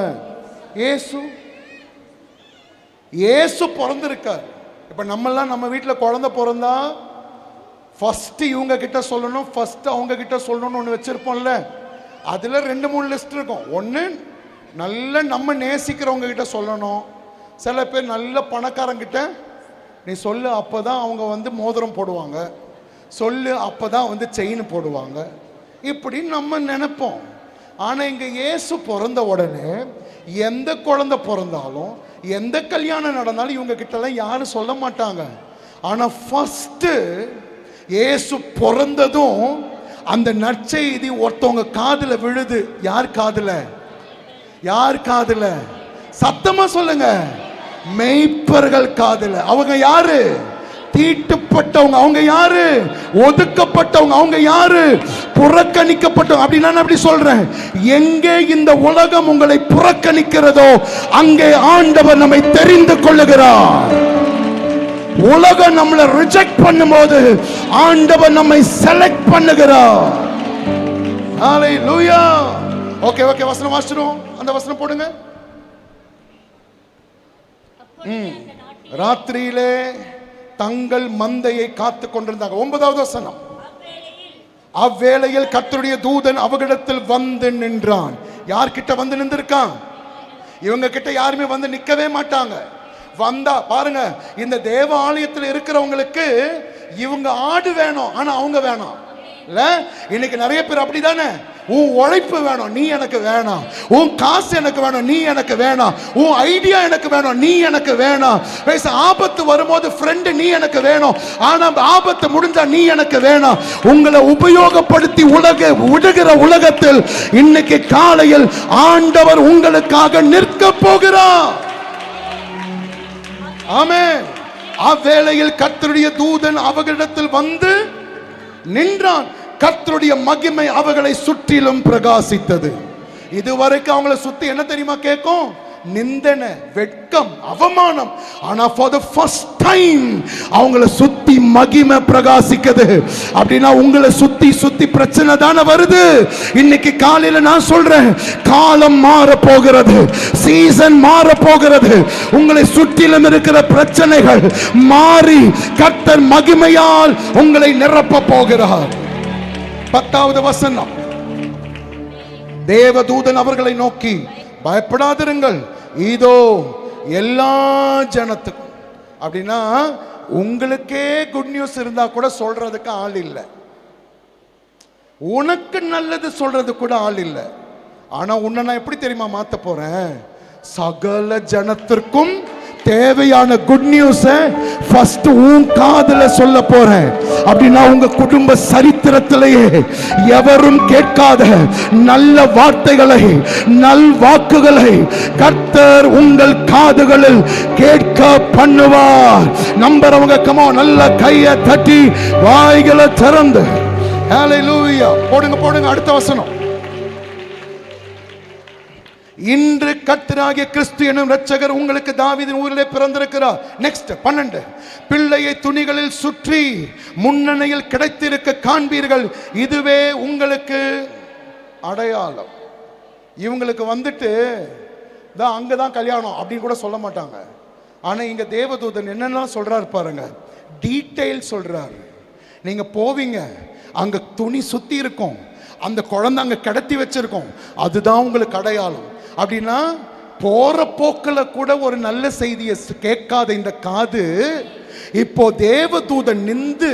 இயேசு பிறந்திருக்கார். இப்ப நம்மெல்லாம் நம்ம வீட்டில் குழந்தை பிறந்தா ஃபர்ஸ்ட் இவங்க கிட்ட சொல்லணும், ஃபர்ஸ்ட் அவங்க கிட்ட சொல்லணும்னு ஒன்று வச்சிருப்போம்ல. அதுல 2-3 லிஸ்ட் இருக்கும். ஒன்று நல்ல நம்ம நேசிக்கிறவங்க கிட்ட சொல்லணும். சில பேர் நல்ல பணக்காரங்கிட்ட நீ சொல்லு, அப்பதான் அவங்க மோதிரம் போடுவாங்க, சொல்லு அப்பதான் செயின் போடுவாங்க, இப்படி நம்ம நினைப்போம். ஆனா இங்க இயேசு பிறந்த உடனே எந்த குழந்தை பிறந்தாலும் எந்த கல்யாணம் நடந்தாலும் இவங்க கிட்டலாம் யாரும் சொல்ல மாட்டாங்க. ஆனா ஃபர்ஸ்ட் இயேசு பிறந்ததும் அந்த நற்செய்தி ஒருத்தவங்க காதுல விழுது. யார் காதுல? யார் காதுல? சத்தமா சொல்லுங்க. மேய்ப்பர்கள் காதுல. அவங்க யாரு? தீட்டுப்பட்டவங்க. அவங்க யாரு? ஒதுக்கப்பட்டவங்க. அவங்க யாரு? புறக்கணிக்கப்பட்டவங்க. அப்படி நான் அப்படி சொல்றேன், எங்கே இந்த உலகம் உங்களை புறக்கணிக்கிறதோ அங்கே ஆண்டவர் நம்மை தெரிந்து கொள்ளுகிறார். உலகம் நம்மளை ரிஜெக்ட் பண்ணும்போது ஆண்டவர் நம்மை செலக்ட் பண்ணுகிறார். ஹalleluya. ஓகே ஓகே, வசனம் வாசிக்கிறோம். அந்த வசனம் போடுங்க. ராத்திரியிலே தங்கள் மந்தையை காத்து கொண்டிருந்தாங்க. 9வது வசனம். அவ்வேளையில் கர்த்தருடைய தூதன் அவரிடத்தில் வந்து நின்றான். யார்கிட்ட வந்து நின்றிருக்கான்? இவங்க கிட்ட யாருமே வந்து நிக்கவே மாட்டாங்க. வந்தா பாருங்க, இந்த தேவ ஆலயத்தில் இருக்கிறவங்களுக்கு இவங்க ஆடு வேணும், ஆனா அவங்க வேணாம் இல்ல. இன்னைக்கு நிறைய பேர் அப்படிதானே, உன் உழைப்பு வேணும், நீ எனக்கு வேணாம். உன் காசு எனக்கு வேணும், நீ எனக்கு வேணாம். உன் ஐடியா எனக்கு வேணும், நீ எனக்கு வேணாம். ஆபத்து வரும்போது ஃப்ரெண்டு நீ எனக்கு வேணும், ஆனா ஆபத்து முடிஞ்சா நீ எனக்கு வேணாம். உங்களை உபயோகப்படுத்தி விடுகிற உலகத்தில் இன்னைக்கு காலையில் ஆண்டவர் உங்களுக்காக நிற்க போகிறார். ஆமென். அவ்வேளையில் கர்த்தருடைய தூதன் அவர்களிடத்தில் வந்து நின்றான். கர்த்தருடைய மகிமை அவர்களை சுற்றிலும் பிரகாசித்தது. இதுவரைக்கும் அவங்களை சுத்தி என்ன தெரியுமா கேட்கும்? நிந்தனை, வெட்கம், அவமானம். ஆனா for the first time அவங்களை சுத்தி மகிமை பிரகாசிக்குது. அப்படின்னா உங்களை சுத்தி சுத்தி பிரச்சனை தானே வருது. இன்னைக்கு காலையில நான் சொல்றேன், காலம் மாற போகிறது, சீசன் மாற போகிறது. உங்களை சுற்றிலும் இருக்கிற பிரச்சனைகள் மாறி கர்த்தர் மகிமையால் உங்களை நிரப்ப போகிறார். 10வது வசனம், தேவதூதன் அவர்களை நோக்கி, பயப்படாதிருங்கள், இதோ எல்லா ஜனத்துக்கும். அப்படின்னா உங்களுக்கே குட் நியூஸ் இருந்தா கூட சொல்றதுக்கு ஆள் இல்லை, உனக்கு நல்லது சொல்றது கூட ஆள் இல்லை. ஆனா உன்னை நான் எப்படி தெரியுமா மாத்த போறேன்? சகல ஜனத்திற்கும் தேவையான குட் நியூஸ ஃபர்ஸ்ட் உன் காதுல சொல்ல போறேன். அப்படின்னா உங்க குடும்ப சரித்திரத்திலேயே எவரும் கேட்காத நல்ல வார்த்தைகளை, நல் வாக்குகளை கர்த்தர் உங்கள் காதுகளில் கேட்க பண்ணுவார். நம்பறவங்க கமோ நல்ல கையை தட்டி வாய்களை திறந்து ஹல்லேலூயா போடுங்க போடுங்க. அடுத்த வசனம், இன்று கர்த்தராகிய கிறிஸ்து எனும் இரட்சகர் உங்களுக்கு தாவீதின் ஊரிலே பிறந்திருக்கிறார். நெக்ஸ்ட் 12, பிள்ளையை துணிகளில் சுற்றி முன்னணியில் கிடைத்திருக்க காண்பீர்கள், இதுவே உங்களுக்கு அடையாளம். இவங்களுக்கு வந்துட்டு தான் அங்கதான் கல்யாணம் அப்படின்னு கூட சொல்ல மாட்டாங்க. ஆனா இங்க தேவதூதன் என்னெல்லாம் சொல்றாரு பாருங்க, டீடைல் சொல்றாரு. நீங்க போவீங்க, அங்க துணி சுத்தி இருக்கும், அந்த குழந்தை அங்க கடத்தி வச்சிருக்கோம், அதுதான் உங்களுக்கு அடையாளம். அப்படின்னா போற போக்கில் கூட ஒரு நல்ல செய்தியை கேட்காத இந்த காது இப்போ தேவதூதன் நின்று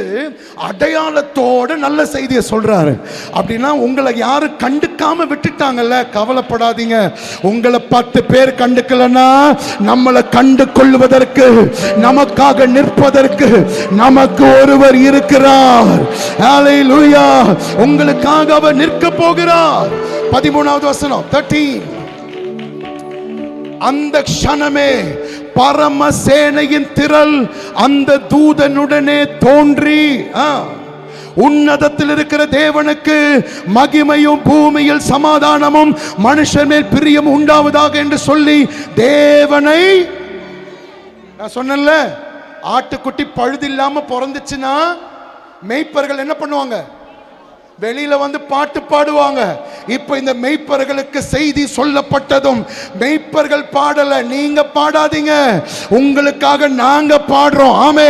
அடையாளத்தோட நல்ல செய்தியை சொல்றாரு. அப்படின்னா உங்களை யாரும் கண்டுக்காம விட்டுட்டாங்கல்ல, கவலைப்படாதீங்க. உங்களை 10 பேர் கண்டுக்கலன்னா நம்மளை கண்டு கொள்வதற்கு, நமக்காக நிற்பதற்கு நமக்கு ஒருவர் இருக்கிறார். ஹல்லேலூயா. உங்களுக்காக அவர் நிற்க போகிறார். 13வது வசனம் 13, அந்த க்ஷணமே பரமசேனையின் திரள் அந்த தூதனுடனே தோன்றி, உன்னதத்தில் இருக்கிற தேவனுக்கு மகிமையும் பூமியில் சமாதானமும் மனுஷன் மேல் பிரியம் உண்டாவதாக என்று சொல்லி தேவனை, நான் சொன்னேன்ல, ஆட்டுக்குட்டி பழுதில்லாம பிறந்துச்சுன்னா மேய்ப்பர்கள் என்ன பண்ணுவாங்க? வெளியில வந்து பாட்டு பாடுவாங்க. இப்ப இந்த மேய்ப்பர்களுக்கு செய்தி சொல்லப்பட்டதும் மேய்ப்பர்கள் பாடல, நீங்க பாடாதீங்க, உங்களுக்காக நாங்க பாடுறோம். ஆமே.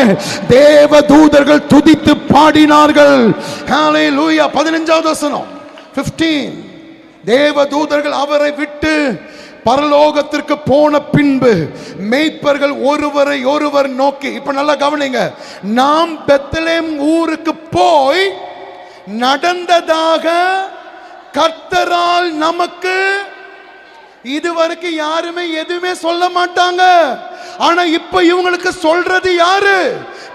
தேவ தூதர்கள் துதித்து பாடினார்கள். ஹல்லேலூயா. 15வது வசனம் 15, தேவ தூதர்கள் அவரை விட்டு பரலோகத்திற்கு போன பின்பு மேய்ப்பர்கள் ஒருவரை ஒருவர் நோக்கி, இப்ப நல்லா கவனிங்க, நாம் பெத்லெஹேம் ஊருக்கு போய் நடந்ததாக கர்த்தரால் நமக்கு இதுவரைக்கும் யாருமே எதுவுமே சொல்ல மாட்டாங்க. ஆனா இப்ப இவங்களுக்கு சொல்றது யாரு?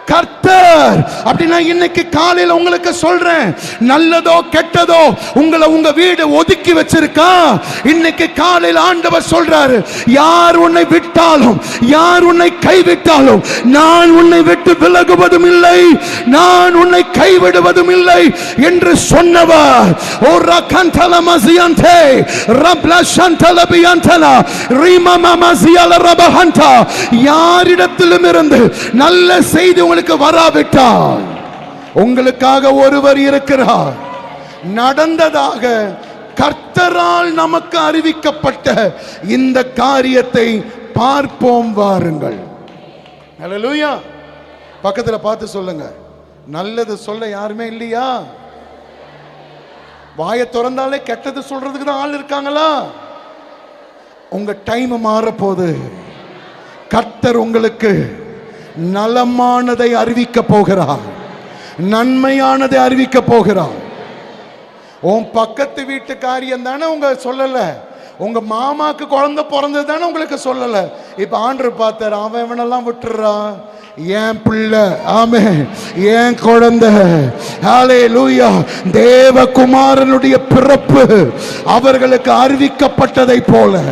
கர்த்தர். அப்படின்னா இன்னைக்கு காலையில உங்களுக்கு சொல்றேன், நல்லதோ கெட்டதோ உங்களை உங்க வீடு ஒதுக்கி வச்சிருக்கா, இன்னைக்கு காலையில் ஆண்டவர் சொல்றாரு, யார் உன்னை விட்டாலும், யார் உன்னை கைவிட்டாலும் நான் உன்னை விட்டு விலகுவதும் இல்லை, நான் உன்னை கைவிடுவதும் இல்லை என்று சொன்னவர். ஓ ரகந்தல மசியந்தே ரப்ல சந்தல பியந்தல ரிமம மசியல ரபஹந்தா, யாரிடத்திலும் இருந்து நல்ல செய்தி உங்களுக்கு வராவிட்டால் உங்களுக்காக ஒருவர் இருக்கிறார். நடந்ததாக கர்த்தரால் நமக்கு அறிவிக்கப்பட்ட இந்த காரியத்தை பார்ப்போம் வாருங்கள். ஹல்லேலூயா. பக்கத்துல பார்த்து சொல்லுங்க, நல்லது சொல்ல யாருமே இல்லையா? வாயை திறந்தாலே கெட்டது சொல்றதுக்கு தான் ஆள் இருக்காங்களா? உங்க டைம் மாற போது. கர்த்தர் உங்களுக்கு நலமானதை அறிவிக்க போகிறார், நன்மையானதை அறிவிக்க போகிறார். உன் பக்கத்து வீட்டு காரியம் தானே உங்க சொல்லல, உங்க மாமாக்கு குழந்தை பிறந்தது தானே உங்களுக்கு சொல்லல. இப்ப ஆண்டவர் பார்த்தார், அவனெல்லாம் விட்டுறான், என் பிள்ளை, ஆமே, என் குழந்தை, ஹல்லேலூயா, தேவகுமாரனுடைய பிறப்பு அவர்களுக்கு அறிவிக்கப்பட்டதை போல.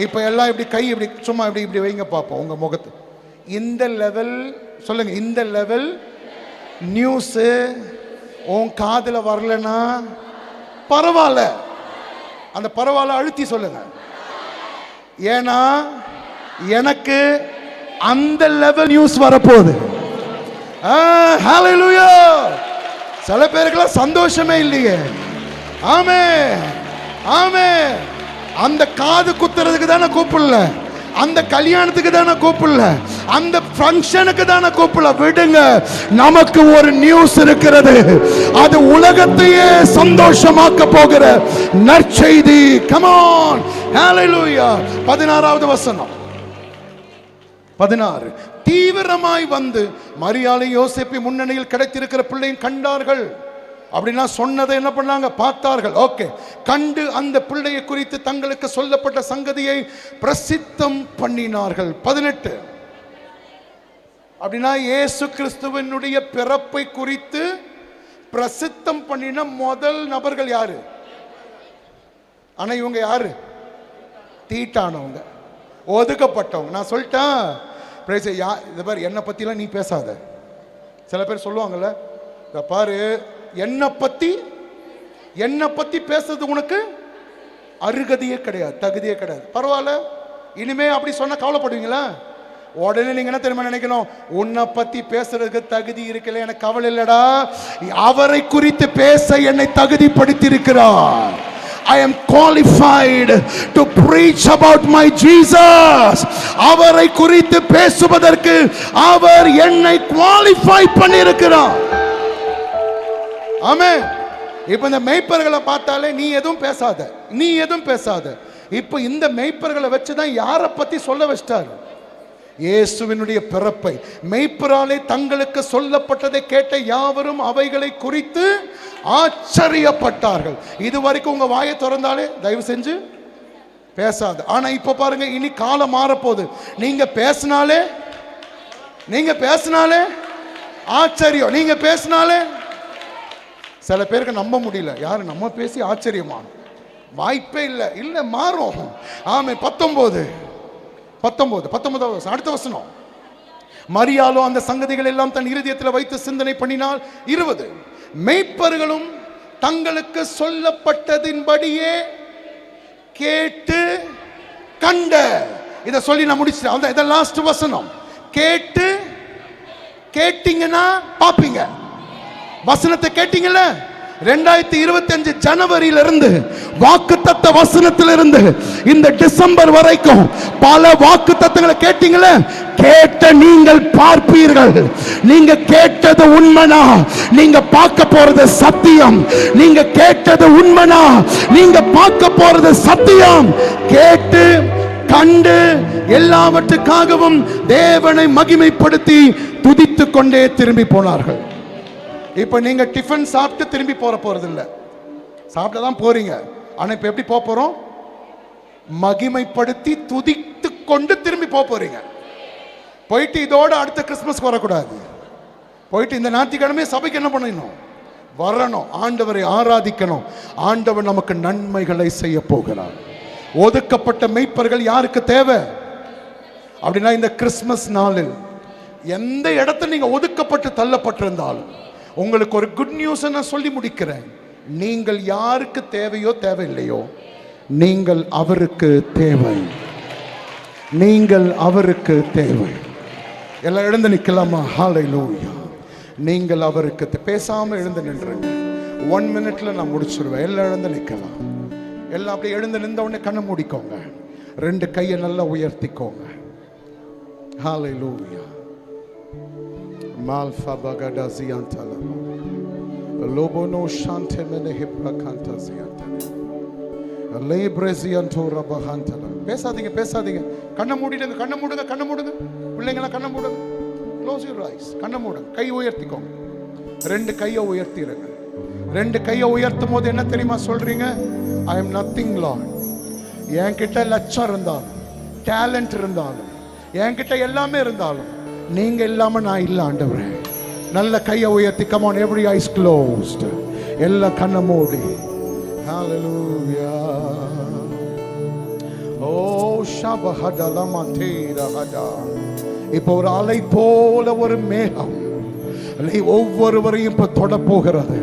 இப்ப எல்லாம் இப்படி கை இப்படி சும்மா இப்படி இப்படி வைங்க பார்ப்போம் உங்க முகத்து. இந்த லெவல் சொல்லுங்க, இந்த லெவல் நியூஸ் உன் காதுல வரலன்னா பரவாயில்ல, அந்த பரவாயில்ல அழுத்தி சொல்லுங்க. ஏன்னா எனக்கு அந்த லெவல் நியூஸ் வரப்போகுது. ஹல்லேலூயா. சில பேருக்குலாம் சந்தோஷமே இல்லையே. ஆமே ஆமே. அந்த காது குத்துறதுக்கு தானே கூப்பிடல, அந்த கல்யாணத்துக்கு தானே கூப்பிடல, அந்த ஃபங்க்ஷனுக்கு தானே கூப்பிடல. விடுங்க, நமக்கு ஒரு நியூஸ் இருக்கிறது, அது உலகத்தையே சந்தோஷமாக்க போகிற நற்செய்தி. கம் ஆன், ஹல்லேலூயா. 16வது வசனம், 16. தீவிரமாய் வந்து மரியாதை யோசேப்பு முன்னணியில் கிடைத்திருக்கிற பிள்ளையும் கண்டார்கள். அப்படின்னா சொன்னதை என்ன பண்ணாங்க? பார்த்தார்கள். ஓகே. கண்டு அந்த பிள்ளையை குறித்து தங்களுக்கு சொல்லப்பட்ட சங்கதியை பிரசித்தம் பண்ணினார்கள். 18. அப்படின்னா இயேசு கிறிஸ்துவினுடைய பிறப்பை குறித்து பிரசித்தம் பண்ணின முதல் நபர்கள் யாரு? ஆனா இவங்க யாரு? தீட்டானவங்க, ஒதுக்கப்பட்டவங்க. நான் சொல்லிட்டேன், இதை பாரு, என்னை பத்திலாம் நீ பேசாத. சில பேர் சொல்லுவாங்கல்ல, இதை பாரு, என்னை பத்தி பேசுறது உனக்கு அருகதையே கிடையாது, தகுதியே கிடையாது. பரவாயில்ல, இனிமே அப்படி சொன்னா கவலைப்படுவீங்களா? உடனே நீங்க என்ன தெரியுமா நினைக்கணும்? உன்னை பத்தி பேசுறதுக்கு தகுதி இருக்கல, எனக்கு கவலை இல்லடா, அவரை குறித்து பேச என்னை தகுதிப்படுத்தி இருக்கிறார். I am qualified to preach about my Jesus. அவரை குறித்து பேசுவதற்கு அவர் என்னை குவாலிஃபை பண்ணியிருக்கிறார். ஆமென். இப்ப இந்த மேய்ப்பர்களை பார்த்தாலே நீ எதுவும் பேசாத, நீ எதுவும் பேசாத. இப்ப இந்த மேய்ப்பர்களை வச்சுதான் யாரை பத்தி சொல்ல வச்சிட்டாரு? இயேசுவினுடைய பிறப்பை. மேய்ப்பராலே தங்களுக்கு சொல்லப்பட்டதை கேட்ட யாவரும் அவைகளை குறித்து ஆச்சரியப்பட்டார்கள். இதுவரைக்கும் உங்க வாயை திறந்தாலே தயவு செஞ்சு பேசாத. ஆனா இப்ப பாருங்க, இனி காலம் மாறப்போகுது. நீங்க பேசினாலே ஆச்சரியம். நீங்க பேசினாலே சில பேருக்கு நம்ப முடியல, யாரு நம்ம பேசி ஆச்சரியமா? வாய்ப்பே இல்லை, மாறும். ஆமே. 19 அடுத்த வசனம். மரியாளோ அந்த சங்கதிகள் எல்லாம் தன் இருதயத்தில் வைத்து சிந்தனை பண்ணினால். 20. மேய்ப்பர்களும் தங்களுக்கு சொல்லப்பட்டதின்படியே கேட்டு கண்ட. இதை சொல்லி நான் முடிச்சிட்டேன். இதை லாஸ்ட் வசனம். கேட்டீங்கன்னா பாப்பீங்க. வசனத்தை கேட்டீங்கல்ல, 2025 ஜனவரியிலிருந்து வாக்குத்தத்த வசனத்திலிருந்து இந்த டிசம்பர் வரைக்கும் பல வாக்குத்தத்தங்களை கேட்டீங்களே, கேட்ட நீங்கள் பார்ப்பீர்கள். நீங்க கேட்டது உண்மைனா நீங்க பார்க்க போறது சத்தியம். நீங்க கேட்டது உண்மைனா நீங்க பார்க்க போறது சத்தியம். கேட்டு கண்டு எல்லாவற்றுக்காகவும் தேவனை மகிமைப்படுத்தி துதித்துக் கொண்டே திரும்பி போனார்கள். இப்ப நீங்க டிஃபன் சாப்பிட்டு திரும்பி போறது இல்ல, சாப்பிட்டு தான் போறீங்க. ஆனா இப்ப எப்படி போறோம்? மகிமைப்படுத்தி துதித்து கொண்டு திரும்பி போறீங்க. போயிட்டு இதோட அடுத்த கிறிஸ்துமஸ்க்கு வரக்கூடாது. போயிட்டு இந்த ஞாயிற்றுக்கிழமை சபைக்கு என்ன பண்ணணும்? வரணும், ஆண்டவரை ஆராதிக்கணும். ஆண்டவர் நமக்கு நன்மைகளை செய்ய போகிறார். ஒதுக்கப்பட்ட மெய்ப்பர்கள் யாருக்கு தேவை அப்படின்னா, இந்த கிறிஸ்துமஸ் நாளில் எந்த இடத்துல நீங்க ஒதுக்கப்பட்டு தள்ளப்பட்டிருந்தாலும் உங்களுக்கு ஒரு குட் நியூஸ் நான் சொல்லி முடிக்கிறேன். நீங்கள் யாருக்கு தேவையோ தேவையில்லையோ, நீங்கள் அவருக்கு தேவை. நீங்கள் அவருக்கு தேவை. எல்லாம் எழுந்து நிற்கலாமா? ஹல்லேலூயா. நீங்கள் அவருக்கு பேசாம எழுந்து நின்றுங்க. 1 மினிட்ல நான் முடிச்சிருவேன். எல்லாம் எழுந்து நிற்கலாம். எல்லாம் அப்படி எழுந்து நின்ற உடனே கண்ணை மூடிக்கோங்க. 2 கையை நல்லா உயர்த்திக்கோங்க. ஹல்லேலூயா. லோபோனோ ஷாந்தே மெனே ஹிப்ரா காந்தாசியாந்தே லேப்ரேசியன்டோ ரபஹாந்தல. பேசாதீங்க பேசாதீங்க, கண்ணை மூடிடுங்க, கண்ணை மூடுங்க, கண்ணை மூடுங்க பிள்ளைங்களா, கண்ணை மூடுங்க. க்ளோஸ் யுவர் ஐஸ், கண்ணை மூடுங்க. கை உயர்த்திக்கோங்க, ரெண்டு கையை உயர்த்திடுங்க. ரெண்டு கையை உயர்த்தும் போது என்ன தெரியுமா சொல்றீங்க? I am nothing Lord. என்கிட்ட லட்சம் இருந்தாலும், டேலண்ட் இருந்தாலும், என்கிட்ட எல்லாமே இருந்தாலும், நீங்க இல்லாம நான் இல்ல ஆண்டவரே. நல்ல கையை உயர்த்தி, come on, every ice closed, எல்லா கண்ணை மூடி. ஹalleluya. ஓ ஷபஹதலமதேரஹதா. இப்போ ஒரு அலை போல ஒரு மேகம் ஒவ்வொருவரையும் இப்ப தொட போகிறது.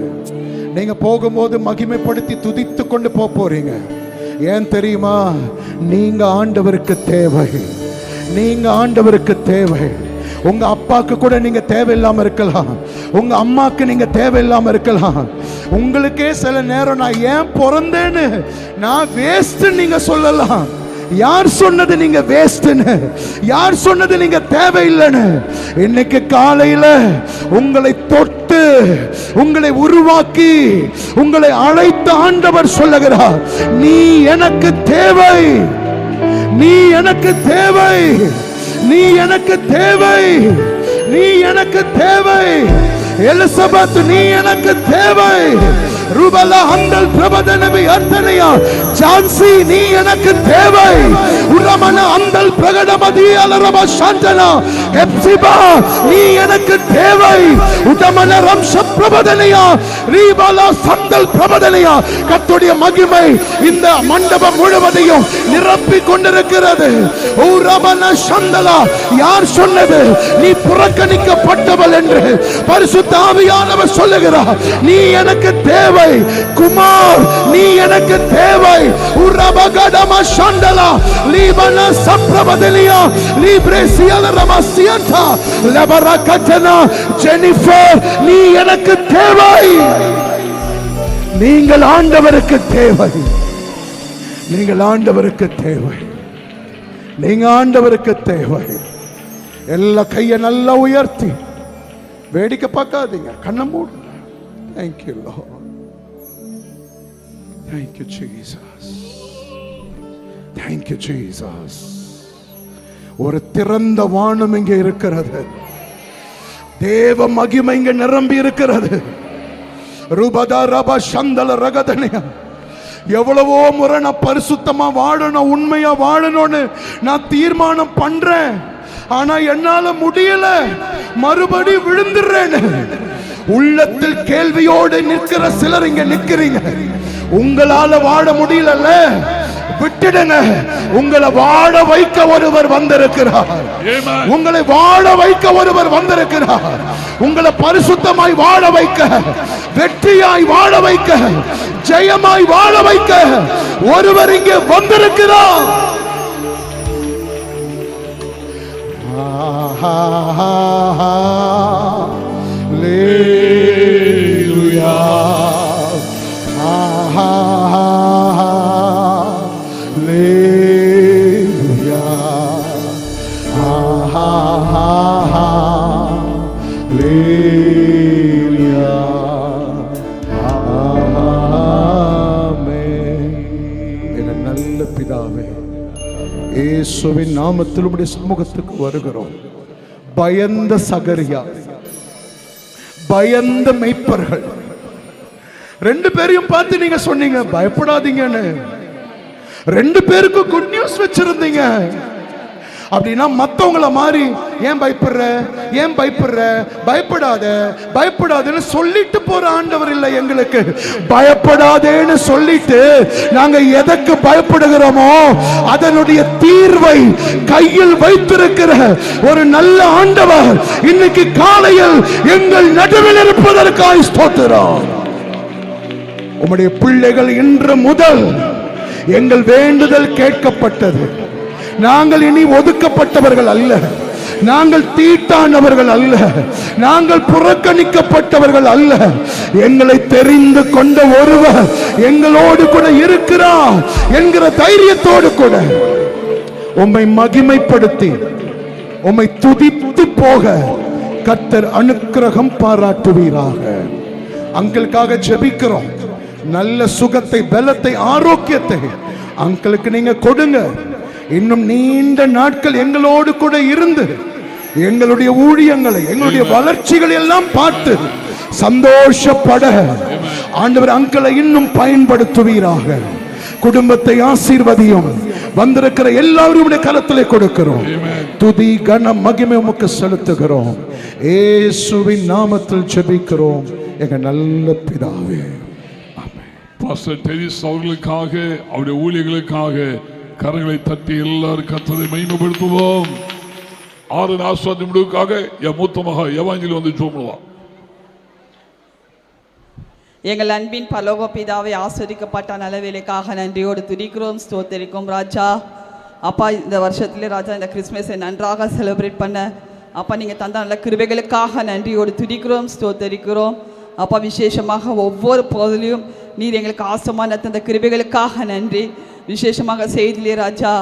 நீங்க போகும்போது மகிமைப்படுத்தி துதித்து கொண்டு போறீங்க. ஏன் தெரியுமா? நீங்க ஆண்டவருக்கு தேவை, நீங்க ஆண்டவருக்கு தேவை. உங்க அப்பாக்கு கூட நீங்க தேவையில்லாம இருக்கலாம், உங்க அம்மாக்கு நீங்க தேவையில்லாம இருக்கலாம். உங்களுக்கே சில நேரம் நான் ஏன் பிறந்தேன்னு, நான் வேஸ்ட் நீங்க சொல்லலாம். யார் சொன்னது நீங்க வேஸ்ட்னு? யார் சொன்னது நீங்க தேவையில்லைன்னு? இன்னைக்கு காலையில உங்களை தொட்டு, உங்களை உருவாக்கி, உங்களை அழைத்த ஆண்டவர் சொல்லுகிறார், நீ எனக்கு தேவை, நீ எனக்கு தேவை, நீ எனக்கு தேவை, நீ எனக்கு தேவை. எலிசபெத், நீ எனக்கு தேவை. ரூபலா ஹந்தல் பிரபதனவி அர்த்தனையா ஜான்சி, நீ எனக்கு தேவை. உரமன அந்தல் பிரகடமதி அலரப சாந்தனா எப்சிபா, நீ எனக்கு தேவை. உதமன ரம்ச பிரபதனையா ரீபலா சந்தல் பிரபதனையா. கர்த்தருடைய மகிமை இந்த மண்டபம் முழுவதையும் நிரப்பி கொண்டிருக்கிறது. உரமன சந்தலா. யார் சொன்னது நீ புறக்கணிக்கப்பட்டவள் என்று? பரிசுத்த ஆவியானவர் சொல்லுகிறார், நீ எனக்கு தேவை. குமார், நீ எனக்கு தேவை. உரபகடம சந்தலா லீபன சப்ரபதலியா லீப்ரேசியல ரமசியந்தா லபரகதனா. ஜெனிஃபர், நீ எனக்கு தேவை. நீங்கள் ஆண்டவருக்கு தேவை, நீங்கள் ஆண்டவருக்கு தேவை, நீங்க ஆண்டவருக்கு தேவை. எல்லா கையை நல்லா உயர்த்தி, வேடிக்கை பார்க்காதீங்க, கண்ணை மூடுங்க. Thank you Lord, thank you Jesus, thank you Jesus. ஒரு திறந்த வானம் இங்கே இருக்கிறது, தேவ மகிமை இங்கே நிரம்பி இருக்கிறது. ரூபதா ரப சந்தல ரகதனையா. எவ்வளவோ முறை நான் பரிசுத்தமா வாழணும், உண்மையா வாழணும்னு நான் தீர்மானம் பண்றேன், ஆனா என்னால முடியல, மறுபடி விழுந்துடுறேன். உள்ளத்தில் கேள்வியோடு நிற்கிற சிலர் இங்க நிற்கிறீங்க. உங்களால வாழ முடியல, விட்டுடுங்க. உங்களை வாழ வைக்க ஒருவர் வந்திருக்கிறார். உங்களை வாழ வைக்க ஒருவர் வந்திருக்கிறார். உங்களை பரிசுத்தமாய் வாழ வைக்க, வெற்றியாய் வாழ வைக்க, ஜெயமாய் வாழ வைக்க ஒருவர் இங்கே வந்திருக்கிறார். Hallelujah. Hallelujah. Hallelujah. Amen. என் நல்ல பிதாவே, இயேசுவின் நாமத்தில் உம்முடைய சமூகத்துக்கு வருகிறோம். பயந்த சகரியா, பயந்த மெய்ப்பர்கள் ரெண்டு பேரையும் பார்த்து நீங்க சொன்னீங்க பயப்படாதீங்கன்னு. ரெண்டு பேருக்கு குட் நியூஸ் வச்சிருந்தீங்க. அப்படின்னா மத்தவங்கள மாதிரி ஏன் பயப்படுற, ஏன் பயப்படுற, பயப்படாத, பயப்படாதன்னு சொல்லிட்டு போற ஆண்டவர் இல்லை எங்களுக்கு. பயப்படாதேன்னு சொல்லிட்டு நாங்க எதற்கு பயப்படுகிறோமோ அதனுடைய தீர்வை கையில் வைத்திருக்கிற ஒரு நல்ல ஆண்டவர் இன்னைக்கு காலையில் எங்கள் நடுவில் இருப்பதற்காக ஸ்தோத்திரம். உம்முடைய பிள்ளைகள் இன்று முதல் எங்கள் வேண்டுதல் கேட்கப்பட்டது. நாங்கள் இனி ஒதுக்கப்பட்டவர்கள் அல்ல, நாங்கள் தீட்டானவர்கள் அல்ல, நாங்கள் புறக்கணிக்கப்பட்டவர்கள் அல்ல. எங்களை தெரிந்து கொண்ட ஒருவர் எங்களோடு கூட இருக்கிறார் என்கிற தைரியத்தோடு கூட உம்மை மகிமைப்படுத்தி உம்மை துதித்து போக கர்த்தர் அனுக்கிரகம் பாராட்டுவீராக. அங்கிளுக்காக ஜெபிக்கிறோம். நல்ல சுகத்தை, பலத்தை, ஆரோக்கியத்தை அங்கிளுக்கு நீங்க கொடுங்க. இன்னும் நீண்ட நாட்கள் எங்களோடு கூட இருந்து எங்களுடைய ஊழியங்களை, எங்களுடைய வளர்ச்சிகளை எல்லாம் பார்த்து சந்தோஷப்பட ஆண்டவர் அங்கிளை இன்னும் பயன்படுத்துவீராக. குடும்பத்தை ஆசீர்வதியும். வந்திருக்கிற எல்லாருடைய கரத்திலே கொடுக்கிறோம். துதி கன மகிமை உமக்கு செலுத்துகிறோம். இயேசுவின் நாமத்தில் ஜெபிக்கிறோம் எங்க நல்ல பிதாவே. பாஸ்டர் டெரிஸ் அவர்களுக்காக, அவருடைய ஊழியர்களுக்காக கரங்களை தட்டி எல்லாரும் கர்த்தரை மகிமைப்படுத்துவோம். 6 ஆசீர்வாத முடிவுக்காக என் மூத்த மகா எவாஞ்சலி வந்து ஜெபம். எங்கள் அன்பின் பரலோக பிதாவை, ஆஸ்வதிக்கப்பட்ட நல்ல வேலைக்காக நன்றியோடு துதிக்கிறோம், ஸ்தோத்தரிக்கும் ராஜா. அப்பா, இந்த வருஷத்திலே ராஜா இந்த கிறிஸ்மஸை நன்றாக செலிப்ரேட் பண்ண அப்பா நீங்கள் தந்த நல்ல கிருபைகளுக்காக நன்றியோடு துதிக்கிறோம், ஸ்தோத்தரிக்கிறோம். அப்பா, விசேஷமாக ஒவ்வொரு பகுதியிலும் நீர் எங்களுக்கு ஆசமான தந்த கிருபைகளுக்காக நன்றி. விசேஷமாக செய்திலே ராஜா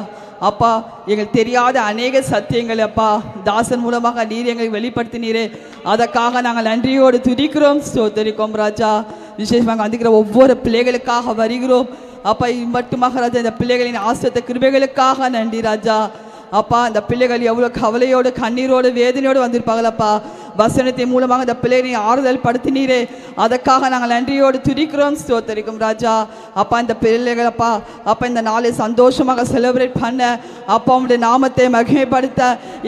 அப்பா, எங்களுக்கு தெரியாத அநேக சத்தியங்கள் அப்பா தாசன் மூலமாக நீர் எங்களுக்கு வெளிப்படுத்தினீரே, அதற்காக நாங்கள் நன்றியோடு துதிக்கிறோம், ஸ்தோத்தரிக்கிறோம் ராஜா. விசேஷமாக வந்திருக்கிற ஒவ்வொரு பிள்ளைகளுக்காக வருகிறோம் அப்பா. மட்டுமாக ராஜா இந்த பிள்ளைகளின் ஆசிரியத்த கிருபைகளுக்காக நன்றி ராஜா. அப்பா, இந்த பிள்ளைகள் எவ்வளோ கவலையோடு, கண்ணீரோடு, வேதனையோடு வந்திருப்பாங்களப்பா. வசனத்தின் மூலமாக இந்த பிள்ளைகளை ஆறுதல் படுத்தினீரே, அதற்காக நாங்கள் நன்றியோடு துதிக்கிறோம், ஸ்தோத்தரிக்கும் ராஜா. அப்பா, இந்த பிள்ளைகள் அப்பா இந்த நாளை சந்தோஷமாக செலிப்ரேட் பண்ண அப்பா உங்களுடைய நாமத்தை மகிமைப்படுத்த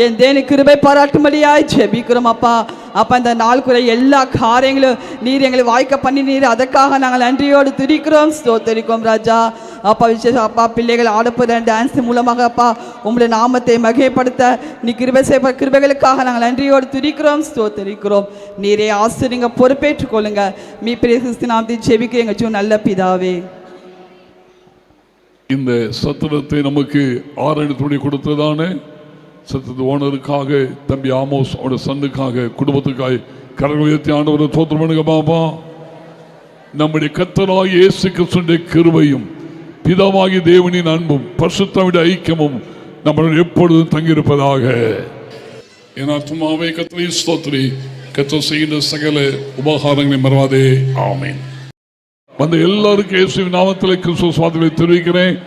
என் தேனி கிருபை பாராட்டும்படியாய் ஜெபிக்கிறோம் அப்பா. அப்பா, இந்த நாளுக்குரிய எல்லா காரியங்களும் நீர் எங்களை வாய்க்க பண்ணினீர், அதற்காக நாங்கள் நன்றியோடு துதிக்கிறோம், ஸ்தோத்தரிக்கும் ராஜா. அப்பா, விசேஷம் அப்பா பிள்ளைகள் ஆடப்போகிற டான்ஸ் மூலமாக அப்பா உங்களுடைய நாமத்தை மகிமைப்படுத்த நீ கிருபை செய்ய கிருபைகளுக்காக நாங்கள் நன்றியோடு துதிக்கிறோம், ஸ்தோத்தரிக்கிறோம். நீரே ஆசிரியங்க பொறுப்பேற்றுக் கொள்ளுங்க. மீ பெரிய கிறிஸ்து நாமத்தில் ஜெபிக்க எங்கள் ஜீவன் நல்ல பிதாவே. இந்த சத்திரத்தை நமக்கு 6 இடத்துடைய கொடுத்ததான சத்திரத்து ஓனருக்காக, தம்பி ஆமோஸ் அவருடைய சன்னுக்காக, குடும்பத்துக்காக கரங்களை உயர்த்தி ஆண்டவரை தோத்திரம் பண்ணுங்க பாப்பா. நம்முடைய கர்த்தராகிய இயேசு கிறிஸ்துவின் கிருபையும் பிதாவாகிய தேவனின் அன்பும் பரிசுத்தமுடைய ஐக்கியமும் நம்மளுடன் எப்பொழுதும் தங்கியிருப்பதாக. என் ஆத்துமாவே கர்த்தரை ஸ்தோத்திரி, கர்த்தர் செய்கின்ற சகல உபகாரங்களை மறவாதே. ஆமென். வந்த எல்லாருக்கும் இயேசுவின் நாமத்தில் கிறிஸ்துவ சுவாசத்தை தெரிவிக்கிறேன்.